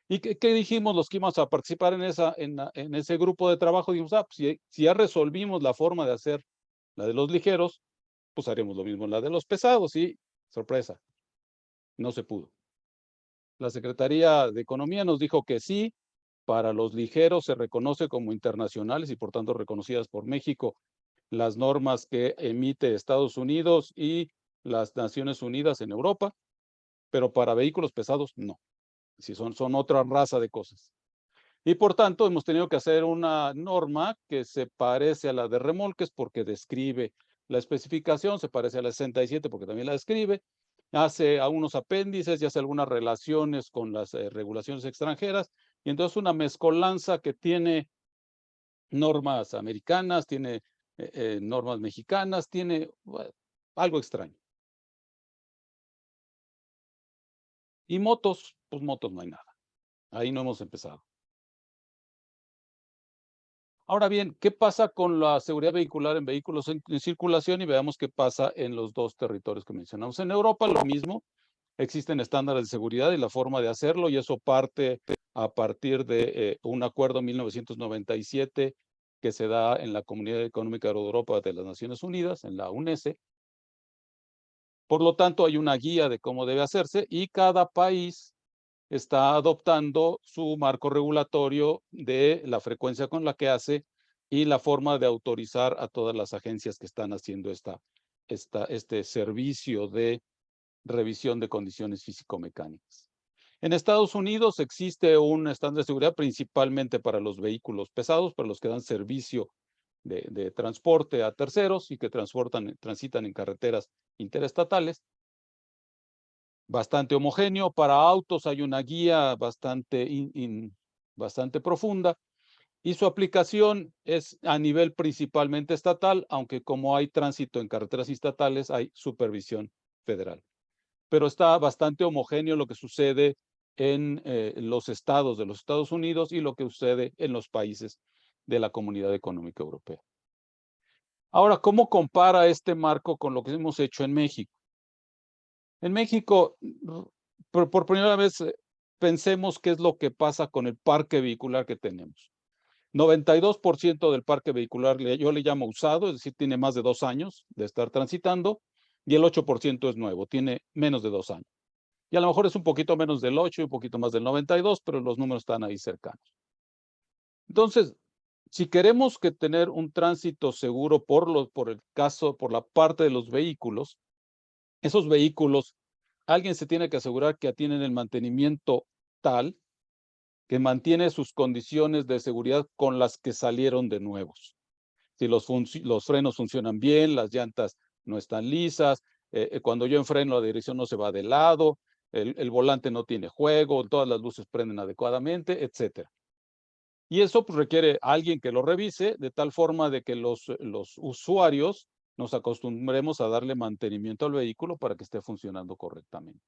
¿Y qué dijimos los que íbamos a participar en ese grupo de trabajo? Dijimos, pues si ya resolvimos la forma de hacer la de los ligeros, pues haremos lo mismo en la de los pesados y, sorpresa, no se pudo. La Secretaría de Economía nos dijo que sí, para los ligeros se reconoce como internacionales y por tanto reconocidas por México las normas que emite Estados Unidos y las Naciones Unidas en Europa, pero para vehículos pesados no. Si son otra raza de cosas. Y por tanto hemos tenido que hacer una norma que se parece a la de remolques porque describe la especificación, se parece a la 67 porque también la describe, hace algunos apéndices y hace algunas relaciones con las regulaciones extranjeras, y entonces una mezcolanza que tiene normas americanas, tiene normas mexicanas, tiene algo extraño. Y motos, pues motos no hay nada. Ahí no hemos empezado. Ahora bien, ¿qué pasa con la seguridad vehicular en vehículos en circulación? Y veamos qué pasa en los dos territorios que mencionamos. En Europa lo mismo, existen estándares de seguridad y la forma de hacerlo, y eso parte a partir de un acuerdo en 1997 que se da en la Comunidad Económica de Europa de las Naciones Unidas, en la UNESE. Por lo tanto, hay una guía de cómo debe hacerse y cada país está adoptando su marco regulatorio de la frecuencia con la que hace y la forma de autorizar a todas las agencias que están haciendo este servicio de revisión de condiciones físico-mecánicas. En Estados Unidos existe un estándar de seguridad principalmente para los vehículos pesados, para los que dan servicio de transporte a terceros y que transitan en carreteras interestatales. Bastante homogéneo. Para autos hay una guía bastante profunda y su aplicación es a nivel principalmente estatal, aunque como hay tránsito en carreteras estatales hay supervisión federal. Pero está bastante homogéneo lo que sucede en los estados de los Estados Unidos y lo que sucede en los países de la Comunidad Económica Europea. Ahora, ¿cómo compara este marco con lo que hemos hecho en México? En México, por primera vez, pensemos qué es lo que pasa con el parque vehicular que tenemos. 92% del parque vehicular yo le llamo usado, es decir, tiene más de 2 años de estar transitando, y el 8% es nuevo, tiene menos de 2 años. Y a lo mejor es un poquito menos del 8 y un poquito más del 92, pero los números están ahí cercanos. Entonces, si queremos tener un tránsito seguro por la parte de los vehículos, esos vehículos, alguien se tiene que asegurar que tienen el mantenimiento tal que mantiene sus condiciones de seguridad con las que salieron de nuevos. Si los frenos funcionan bien, las llantas no están lisas, cuando yo enfreno la dirección no se va de lado, el volante no tiene juego, todas las luces prenden adecuadamente, etc. Y eso pues, requiere a alguien que lo revise de tal forma de que los usuarios nos acostumbremos a darle mantenimiento al vehículo para que esté funcionando correctamente.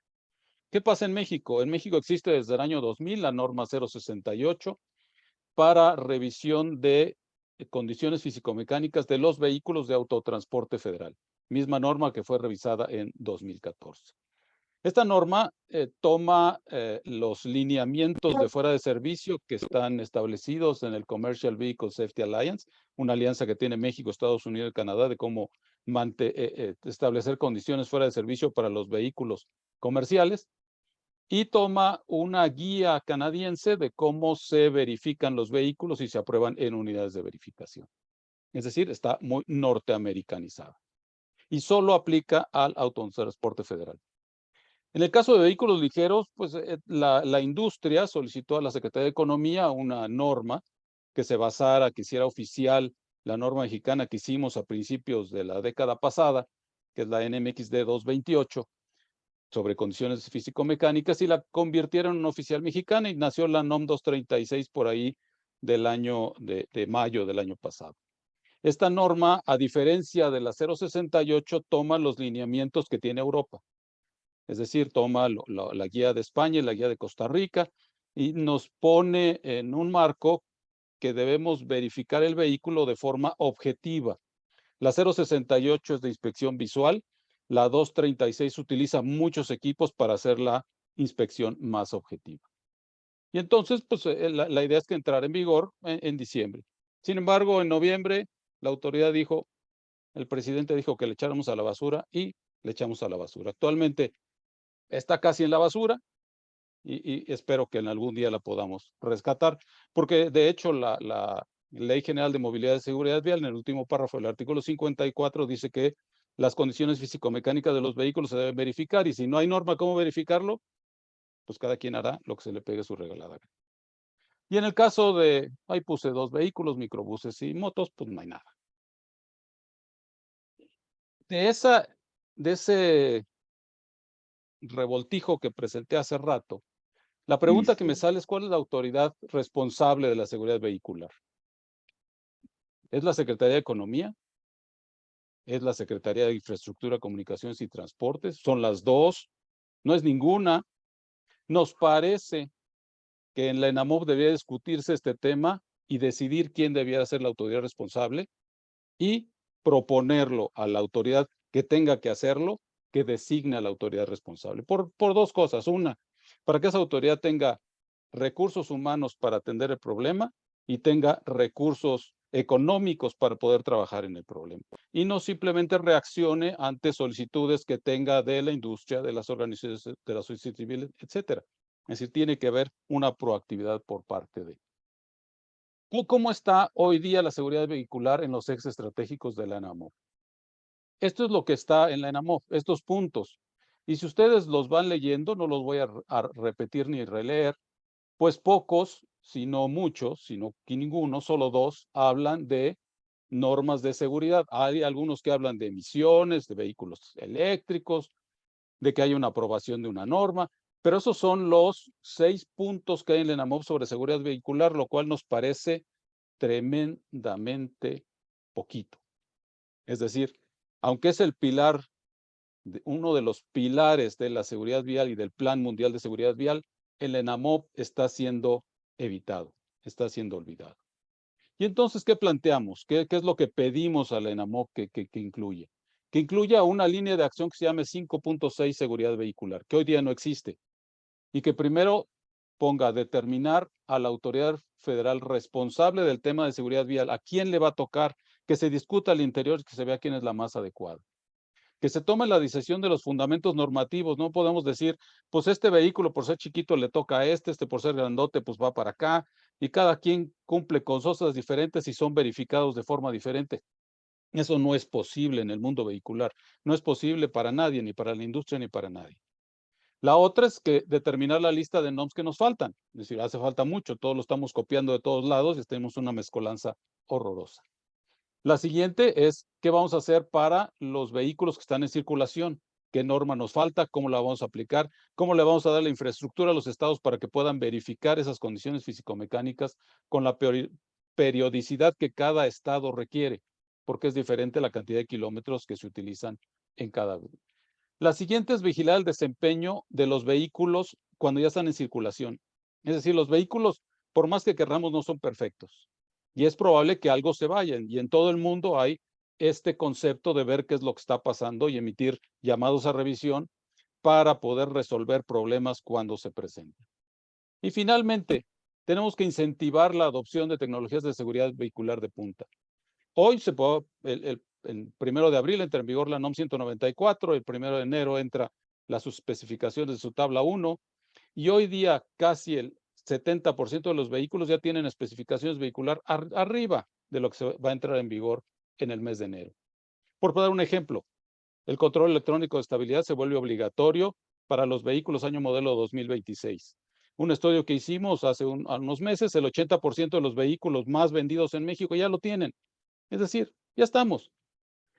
¿Qué pasa en México? En México existe desde el año 2000 la norma 068 para revisión de condiciones físico-mecánicas de los vehículos de autotransporte federal. Misma norma que fue revisada en 2014. Esta norma toma los lineamientos de fuera de servicio que están establecidos en el Commercial Vehicle Safety Alliance, una alianza que tiene México, Estados Unidos y Canadá de cómo establecer condiciones fuera de servicio para los vehículos comerciales, y toma una guía canadiense de cómo se verifican los vehículos y se aprueban en unidades de verificación. Es decir, está muy norteamericanizada y solo aplica al autotransporte federal. En el caso de vehículos ligeros, pues la industria solicitó a la Secretaría de Economía una norma que se basara, que hiciera oficial la norma mexicana que hicimos a principios de la década pasada, que es la NMXD 228, sobre condiciones físico-mecánicas, y la convirtieron en oficial mexicana y nació la NOM 236 por ahí del año de mayo del año pasado. Esta norma, a diferencia de la 068, toma los lineamientos que tiene Europa. Es decir, toma la guía de España y la guía de Costa Rica y nos pone en un marco que debemos verificar el vehículo de forma objetiva. La 068 es de inspección visual, la 236 utiliza muchos equipos para hacer la inspección más objetiva. Y entonces, pues la idea es que entrara en vigor en diciembre. Sin embargo, en noviembre, la autoridad dijo, el presidente dijo que le echáramos a la basura y le echamos a la basura. Actualmente está casi en la basura y espero que en algún día la podamos rescatar, porque de hecho la Ley General de Movilidad y Seguridad Vial, en el último párrafo del artículo 54, dice que las condiciones físico-mecánicas de los vehículos se deben verificar, y si no hay norma cómo verificarlo, pues cada quien hará lo que se le pegue su regalada. Y en el caso de, ahí puse 2 vehículos, microbuses y motos, pues no hay nada. De ese revoltijo que presenté hace rato, la pregunta que me sale es: ¿cuál es la autoridad responsable de la seguridad vehicular? ¿Es la Secretaría de Economía? ¿Es la Secretaría de Infraestructura, Comunicaciones y Transportes? ¿Son las dos? No es ninguna. Nos parece que en la ENAMOV debería discutirse este tema y decidir quién debiera ser la autoridad responsable y proponerlo a la autoridad que tenga que hacerlo, que designe a la autoridad responsable. Por 2 cosas. Una, para que esa autoridad tenga recursos humanos para atender el problema y tenga recursos económicos para poder trabajar en el problema. Y no simplemente reaccione ante solicitudes que tenga de la industria, de las organizaciones de la sociedad civil, etcétera. Es decir, tiene que haber una proactividad por parte de. ¿Cómo está hoy día la seguridad vehicular en los ejes estratégicos de la ENAMOV? Esto es lo que está en la ENAMOV, estos puntos. Y si ustedes los van leyendo, no los voy a repetir ni releer, pues pocos, si no muchos, sino que ninguno, solo 2, hablan de normas de seguridad. Hay algunos que hablan de emisiones, de vehículos eléctricos, de que hay una aprobación de una norma, pero esos son los 6 puntos que hay en la ENAMOV sobre seguridad vehicular, lo cual nos parece tremendamente poquito. Es decir, aunque es el pilar, uno de los pilares de la seguridad vial y del Plan Mundial de Seguridad Vial, el ENAMOV está siendo evitado, está siendo olvidado. Y entonces, ¿qué planteamos? ¿Qué es lo que pedimos a la ENAMOV que incluye? Que incluya una línea de acción que se llame 5.6 seguridad vehicular, que hoy día no existe, y que primero ponga a determinar a la autoridad federal responsable del tema de seguridad vial, a quién le va a tocar, que se discuta al interior y que se vea quién es la más adecuada. Que se tome la decisión de los fundamentos normativos. No podemos decir, pues este vehículo por ser chiquito le toca a este por ser grandote pues va para acá, y cada quien cumple con cosas diferentes y son verificados de forma diferente. Eso no es posible en el mundo vehicular. No es posible para nadie, ni para la industria, ni para nadie. La otra es que determinar la lista de NOMS que nos faltan. Es decir, hace falta mucho, todos lo estamos copiando de todos lados y tenemos una mezcolanza horrorosa. La siguiente es, ¿qué vamos a hacer para los vehículos que están en circulación? ¿Qué norma nos falta? ¿Cómo la vamos a aplicar? ¿Cómo le vamos a dar la infraestructura a los estados para que puedan verificar esas condiciones físico-mecánicas con la periodicidad que cada estado requiere? Porque es diferente la cantidad de kilómetros que se utilizan en cada uno. La siguiente es vigilar el desempeño de los vehículos cuando ya están en circulación. Es decir, los vehículos, por más que querramos, no son perfectos. Y es probable que algo se vaya. Y en todo el mundo hay este concepto de ver qué es lo que está pasando y emitir llamados a revisión para poder resolver problemas cuando se presenten. Y finalmente, tenemos que incentivar la adopción de tecnologías de seguridad vehicular de punta. Hoy el 1 de abril entra en vigor la NOM 194, el 1 de enero entra las especificaciones de su tabla 1, y hoy día casi el 70% de los vehículos ya tienen especificaciones vehicular arriba de lo que se va a entrar en vigor en el mes de enero. Por dar un ejemplo, el control electrónico de estabilidad se vuelve obligatorio para los vehículos año modelo 2026. Un estudio que hicimos hace unos meses, el 80% de los vehículos más vendidos en México ya lo tienen. Es decir, ya estamos.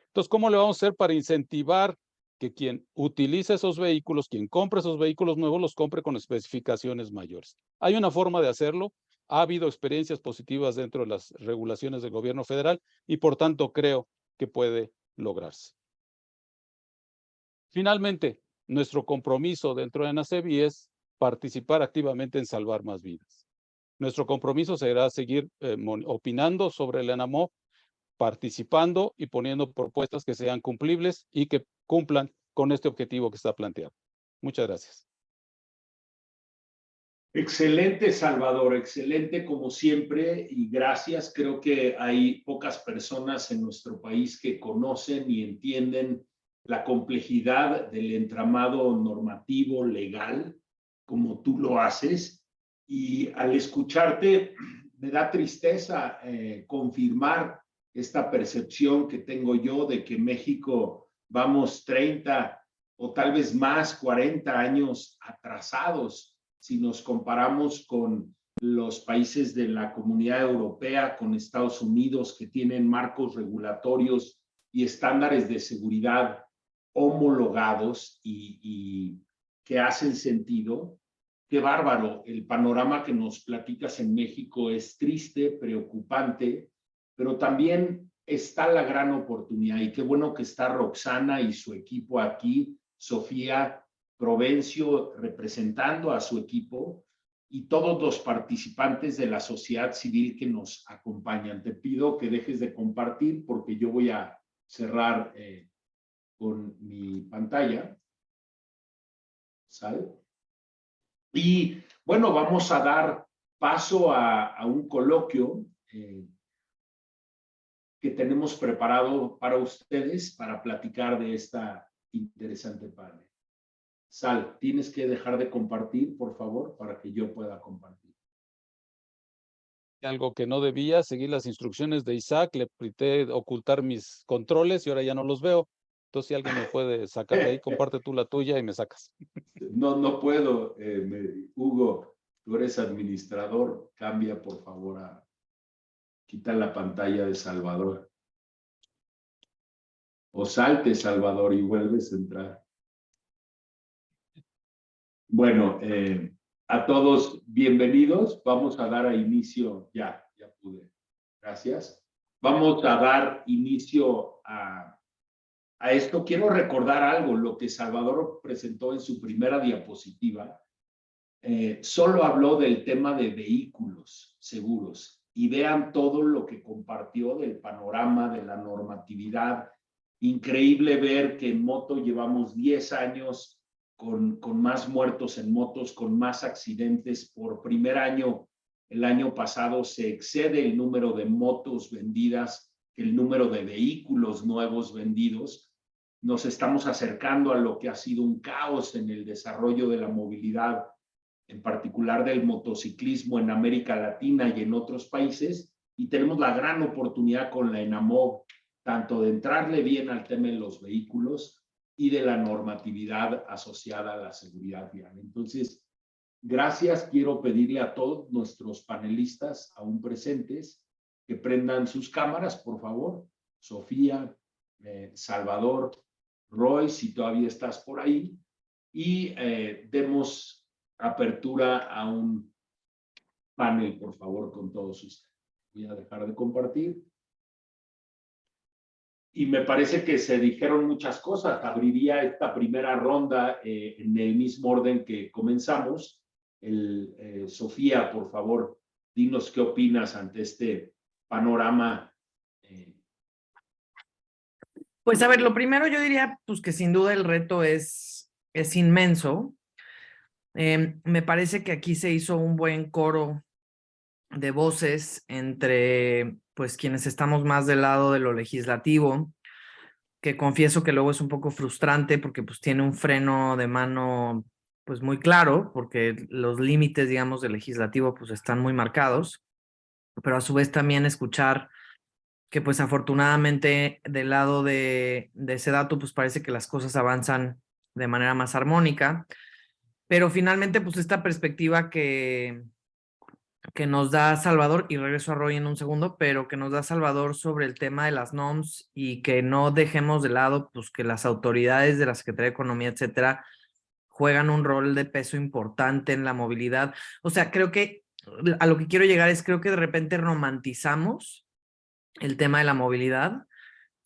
Entonces, ¿cómo le vamos a hacer para incentivar que quien utilice esos vehículos, quien compre esos vehículos nuevos, los compre con especificaciones mayores? Hay una forma de hacerlo. Ha habido experiencias positivas dentro de las regulaciones del gobierno federal y, por tanto, creo que puede lograrse. Finalmente, nuestro compromiso dentro de NACEBI es participar activamente en salvar más vidas. Nuestro compromiso será seguir opinando sobre el ENAMOV, participando y poniendo propuestas que sean cumplibles y que cumplan con este objetivo que está planteado. Muchas gracias. Excelente, Salvador, excelente como siempre y gracias. Creo que hay pocas personas en nuestro país que conocen y entienden la complejidad del entramado normativo legal como tú lo haces. Y al escucharte, me da tristeza confirmar esta percepción que tengo yo de que México vamos 30 o tal vez más 40 años atrasados si nos comparamos con los países de la Comunidad Europea, con Estados Unidos, que tienen marcos regulatorios y estándares de seguridad homologados y que hacen sentido. Qué bárbaro, el panorama que nos platicas en México es triste, preocupante, pero también está la gran oportunidad y qué bueno que está Roxana y su equipo aquí, Sofía Provencio representando a su equipo y todos los participantes de la sociedad civil que nos acompañan. Te pido que dejes de compartir porque yo voy a cerrar con mi pantalla. ¿Sale? Y bueno, vamos a dar paso a un coloquio que tenemos preparado para ustedes para platicar de esta interesante panel. Sal, tienes que dejar de compartir, por favor, para que yo pueda compartir. Algo que no debía, seguir las instrucciones de Isaac, le apreté ocultar mis controles y ahora ya no los veo. Entonces, si alguien me puede sacar de ahí, comparte tú la tuya y me sacas. No puedo, Hugo, tú eres administrador, cambia por favor quita la pantalla de Salvador. O salte, Salvador, y vuelves a entrar. Bueno, a todos bienvenidos. Vamos a dar a inicio, ya pude. Gracias. Vamos a dar inicio a esto. Quiero recordar algo, lo que Salvador presentó en su primera diapositiva. Solo habló del tema de vehículos seguros y vean todo lo que compartió del panorama de la normatividad. Increíble ver que en moto llevamos 10 años con más muertos en motos, con más accidentes. Por primer año, el año pasado, se excede el número de motos vendidas que el número de vehículos nuevos vendidos. Nos estamos acercando a lo que ha sido un caos en el desarrollo de la movilidad, en particular del motociclismo en América Latina y en otros países, y tenemos la gran oportunidad con la ENAMOV, tanto de entrarle bien al tema de los vehículos y de la normatividad asociada a la seguridad vial. Entonces, gracias. Quiero pedirle a todos nuestros panelistas aún presentes que prendan sus cámaras, por favor. Sofía, Salvador, Roy, si todavía estás por ahí, y demos apertura a un panel, por favor, con todos ustedes. Voy a dejar de compartir. Y me parece que se dijeron muchas cosas. Abriría esta primera ronda en el mismo orden que comenzamos. Sofía, por favor, dinos qué opinas ante este panorama. Pues a ver, lo primero yo diría pues que sin duda el reto es inmenso. Me parece que aquí se hizo un buen coro de voces entre pues quienes estamos más del lado de lo legislativo, que confieso que luego es un poco frustrante porque pues tiene un freno de mano pues muy claro, porque los límites, digamos, del legislativo pues están muy marcados, pero a su vez también escuchar que pues afortunadamente del lado de SEDATU pues parece que las cosas avanzan de manera más armónica, pero finalmente pues esta perspectiva que nos da Salvador, y regreso a Roy en un segundo, pero que nos da Salvador sobre el tema de las NOMS y que no dejemos de lado pues que las autoridades de la Secretaría de Economía, etcétera, juegan un rol de peso importante en la movilidad. O sea, creo que a lo que quiero llegar es creo que de repente romantizamos el tema de la movilidad.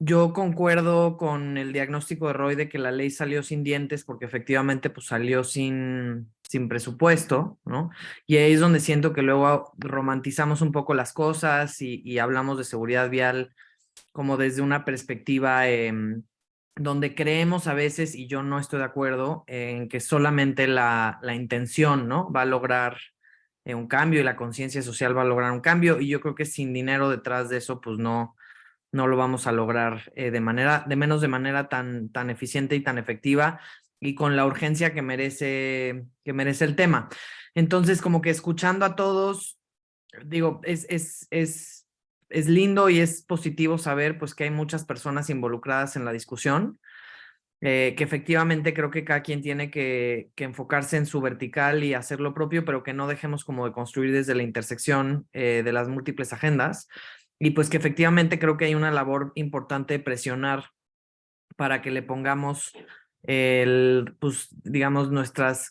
Yo concuerdo con el diagnóstico de Roy de que la ley salió sin dientes porque efectivamente pues salió sin presupuesto, ¿no? Y ahí es donde siento que luego romantizamos un poco las cosas y hablamos de seguridad vial como desde una perspectiva donde creemos a veces, y yo no estoy de acuerdo, en que solamente la intención, ¿no? Va a lograr un cambio y la conciencia social va a lograr un cambio, y yo creo que sin dinero detrás de eso pues no lo vamos a lograr de manera tan eficiente y tan efectiva y con la urgencia que merece el tema. Entonces, como que escuchando a todos, digo, es lindo y es positivo saber pues que hay muchas personas involucradas en la discusión, que efectivamente creo que cada quien tiene que enfocarse en su vertical y hacer lo propio, pero que no dejemos como de construir desde la intersección de las múltiples agendas. Y pues que efectivamente creo que hay una labor importante de presionar para que le pongamos pues digamos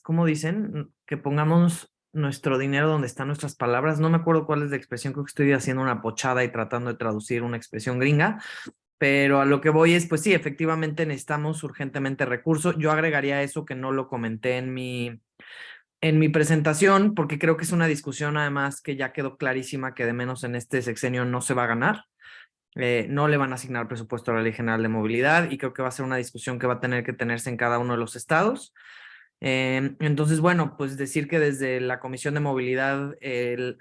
¿cómo dicen? Que pongamos nuestro dinero donde están nuestras palabras. No me acuerdo cuál es la expresión, creo que estoy haciendo una pochada y tratando de traducir una expresión gringa, pero a lo que voy es, pues sí, efectivamente necesitamos urgentemente recursos. Yo agregaría eso que no lo comenté en mi presentación, porque creo que es una discusión además que ya quedó clarísima que de menos en este sexenio no se va a ganar. No le van a asignar presupuesto a la Ley General de Movilidad y creo que va a ser una discusión que va a tener que tenerse en cada uno de los estados. Entonces, bueno, pues decir que desde la Comisión de Movilidad,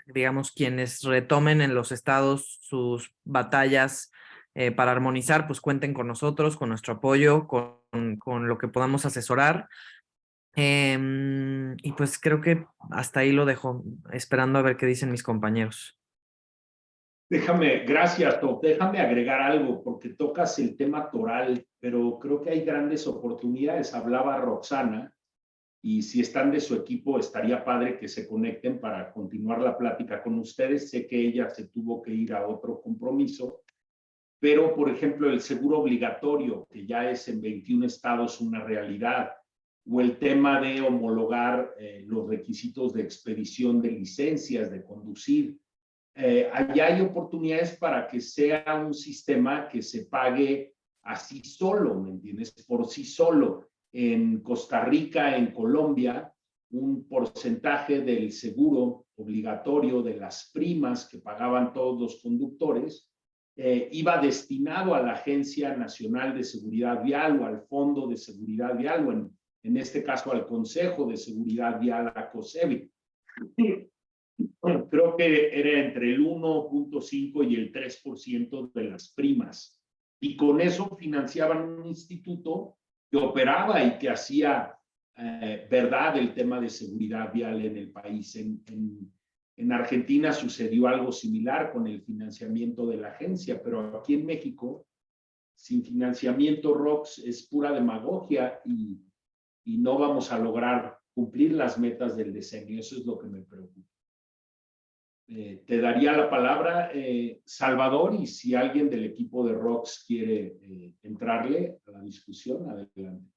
digamos, quienes retomen en los estados sus batallas para armonizar, pues cuenten con nosotros, con nuestro apoyo, con lo que podamos asesorar. Y pues creo que hasta ahí lo dejo, esperando a ver qué dicen mis compañeros. Gracias, Top. Déjame agregar algo, porque tocas el tema toral, pero creo que hay grandes oportunidades. Hablaba Roxana, y si están de su equipo, estaría padre que se conecten para continuar la plática con ustedes. Sé que ella se tuvo que ir a otro compromiso, pero, por ejemplo, el seguro obligatorio, que ya es en 21 estados una realidad, o el tema de homologar los requisitos de expedición de licencias de conducir. Allá hay oportunidades para que sea un sistema que se pague así solo, ¿me entiendes? Por sí solo. En Costa Rica, en Colombia, un porcentaje del seguro obligatorio de las primas que pagaban todos los conductores iba destinado a la Agencia Nacional de Seguridad Vial o al Fondo de Seguridad Vial, o en este caso al Consejo de Seguridad Vial, a COSEVI. Creo que era entre el 1.5 y el 3% de las primas. Y con eso financiaban un instituto que operaba y que hacía verdad el tema de seguridad vial en el país. En Argentina sucedió algo similar con el financiamiento de la agencia, pero aquí en México, sin financiamiento, ROX es pura demagogia y no vamos a lograr cumplir las metas del decenio. Eso es lo que me preocupa. Te daría la palabra, Salvador, y si alguien del equipo de ROX quiere entrarle a la discusión, adelante.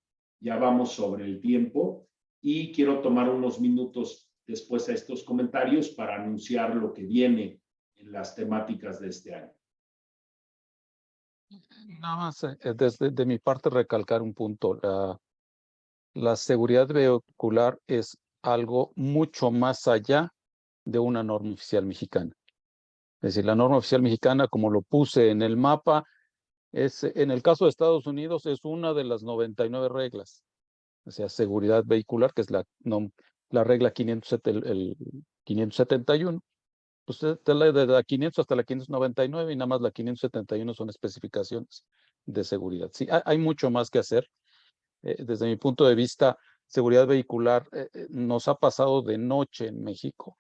Ya vamos sobre el tiempo y quiero tomar unos minutos después de estos comentarios para anunciar lo que viene en las temáticas de este año. Nada más, desde de mi parte, recalcar un punto. La seguridad vehicular es algo mucho más allá de una norma oficial mexicana. Es decir, la norma oficial mexicana, como lo puse en el mapa, en el caso de Estados Unidos, es una de las 99 reglas. O sea, seguridad vehicular, que es la regla 571. Pues de la 500 hasta la 599 y nada más la 571 son especificaciones de seguridad. Sí, hay mucho más que hacer. Desde mi punto de vista, seguridad vehicular nos ha pasado de noche en México.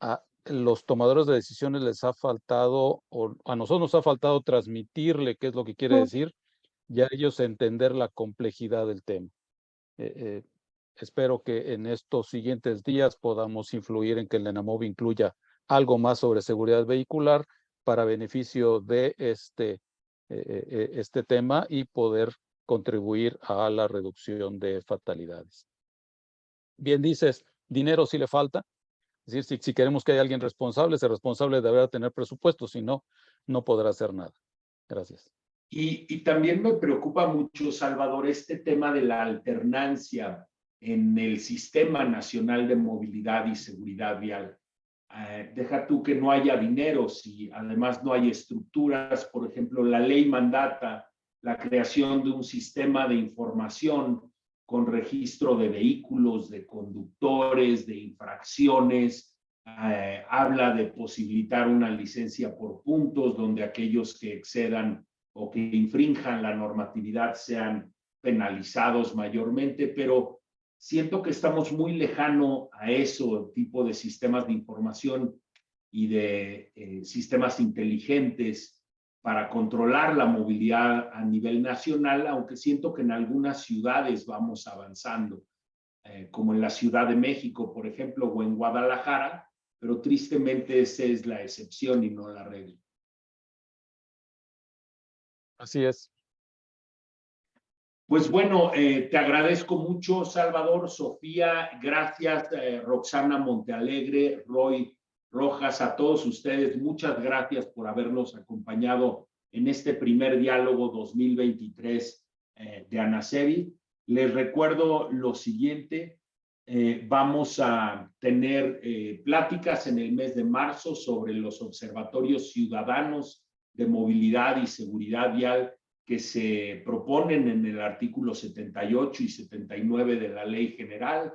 A los tomadores de decisiones les ha faltado, o a nosotros nos ha faltado transmitirle qué es lo que quiere decir, y a ellos entender la complejidad del tema. Espero que en estos siguientes días podamos influir en que el ENAMOV incluya algo más sobre seguridad vehicular para beneficio de este tema y poder contribuir a la reducción de fatalidades. Bien dices, dinero sí le falta. Es decir, si queremos que haya alguien responsable, ese responsable deberá tener presupuesto, si no, no podrá hacer nada. Gracias. Y también me preocupa mucho, Salvador, este tema de la alternancia en el Sistema Nacional de Movilidad y Seguridad Vial. Deja tú que no haya dinero, si además no hay estructuras. Por ejemplo, la ley mandata la creación de un sistema de información con registro de vehículos, de conductores, de infracciones. Habla de posibilitar una licencia por puntos, donde aquellos que excedan o que infrinjan la normatividad sean penalizados mayormente, pero siento que estamos muy lejano a eso, tipo de sistemas de información y de sistemas inteligentes para controlar la movilidad a nivel nacional, aunque siento que en algunas ciudades vamos avanzando, como en la Ciudad de México, por ejemplo, o en Guadalajara, pero tristemente esa es la excepción y no la regla. Así es. Pues bueno, te agradezco mucho, Salvador, Sofía, gracias, Roxana Montealegre, Roy Rojas, a todos ustedes, muchas gracias por habernos acompañado en este primer diálogo 2023 de Anasevi. Les recuerdo lo siguiente, vamos a tener pláticas en el mes de marzo sobre los observatorios ciudadanos de movilidad y seguridad vial que se proponen en el artículo 78 y 79 de la Ley General.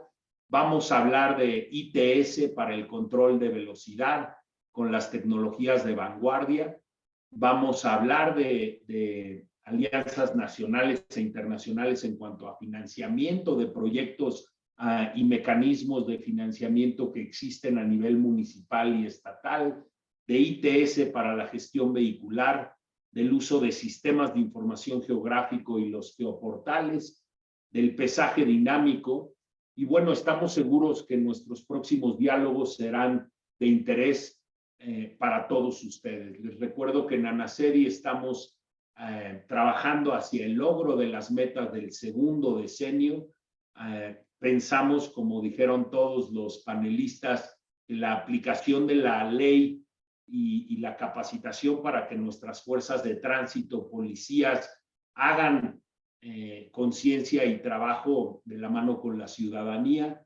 Vamos a hablar de ITS para el control de velocidad con las tecnologías de vanguardia. Vamos a hablar de alianzas nacionales e internacionales en cuanto a financiamiento de proyectos y mecanismos de financiamiento que existen a nivel municipal y estatal, de ITS para la gestión vehicular, del uso de sistemas de información geográfico y los geoportales, del pesaje dinámico. Y bueno, estamos seguros que nuestros próximos diálogos serán de interés para todos ustedes. Les recuerdo que en Anasevi estamos trabajando hacia el logro de las metas del segundo decenio. Pensamos, como dijeron todos los panelistas, en la aplicación de la ley y la capacitación para que nuestras fuerzas de tránsito, policías, hagan conciencia y trabajo de la mano con la ciudadanía.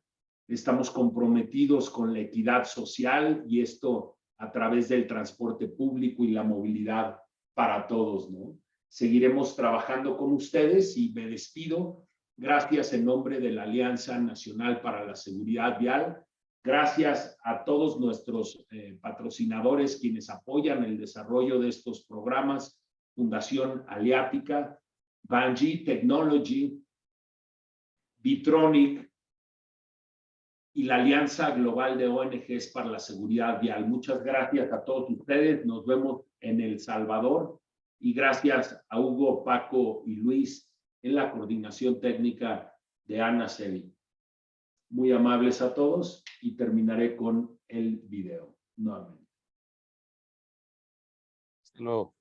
Estamos comprometidos con la equidad social y esto a través del transporte público y la movilidad para todos, ¿no? Seguiremos trabajando con ustedes y me despido. Gracias en nombre de la Alianza Nacional para la Seguridad Vial. Gracias a todos nuestros patrocinadores quienes apoyan el desarrollo de estos programas, Fundación Aliática, Banji Technology, Bitronic y la Alianza Global de ONGs para la Seguridad Vial. Muchas gracias a todos ustedes. Nos vemos en El Salvador y gracias a Hugo, Paco y Luis en la coordinación técnica de Anasevi. Muy amables a todos y terminaré con el video nuevamente. Hasta luego.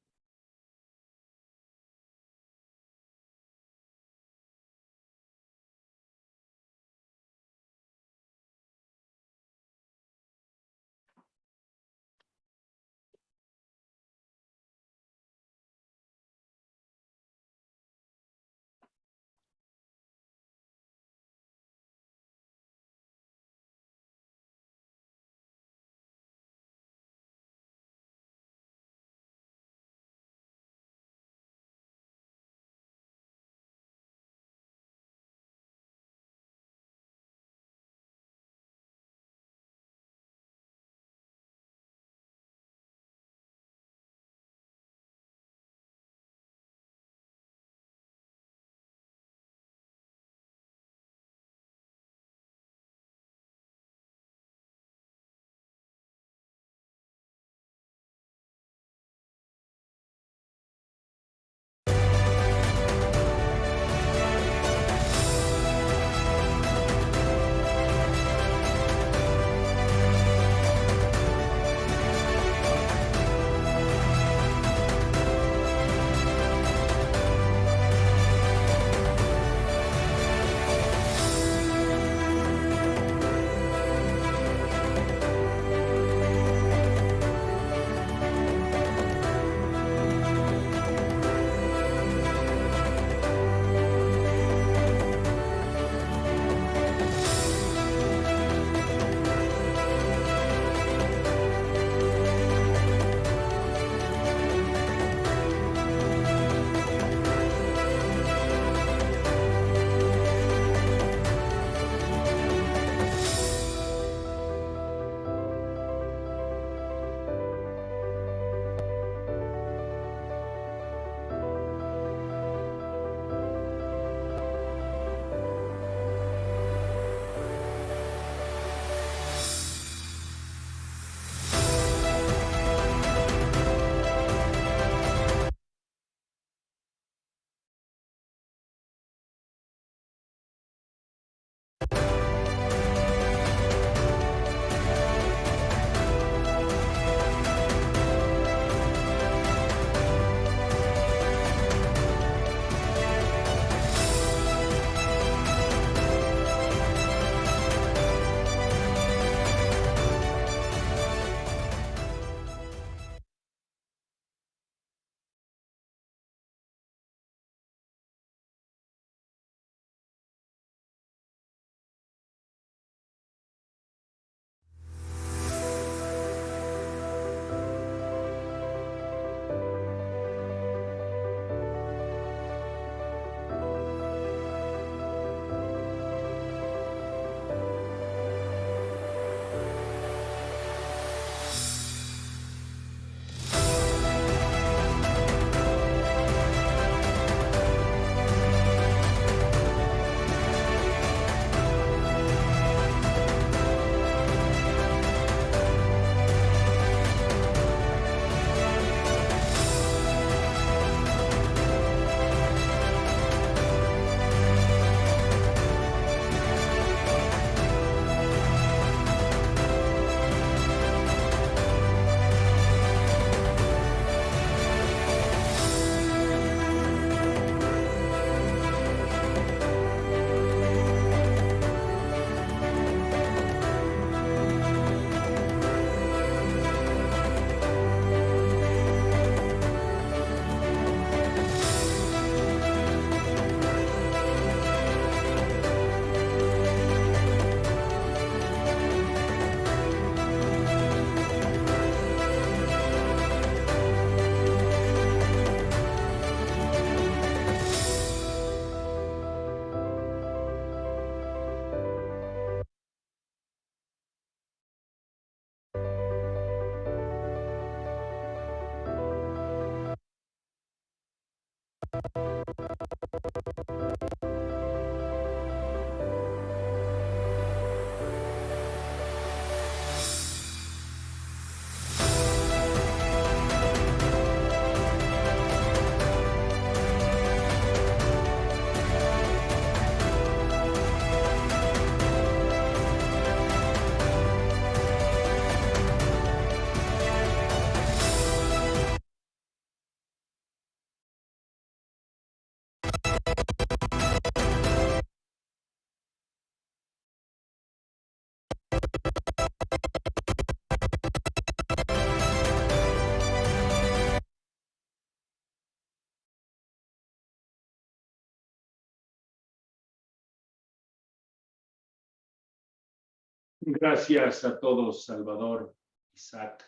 Gracias a todos, Salvador, Isaac,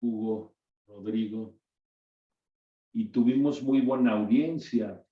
Hugo, Rodrigo. Y tuvimos muy buena audiencia.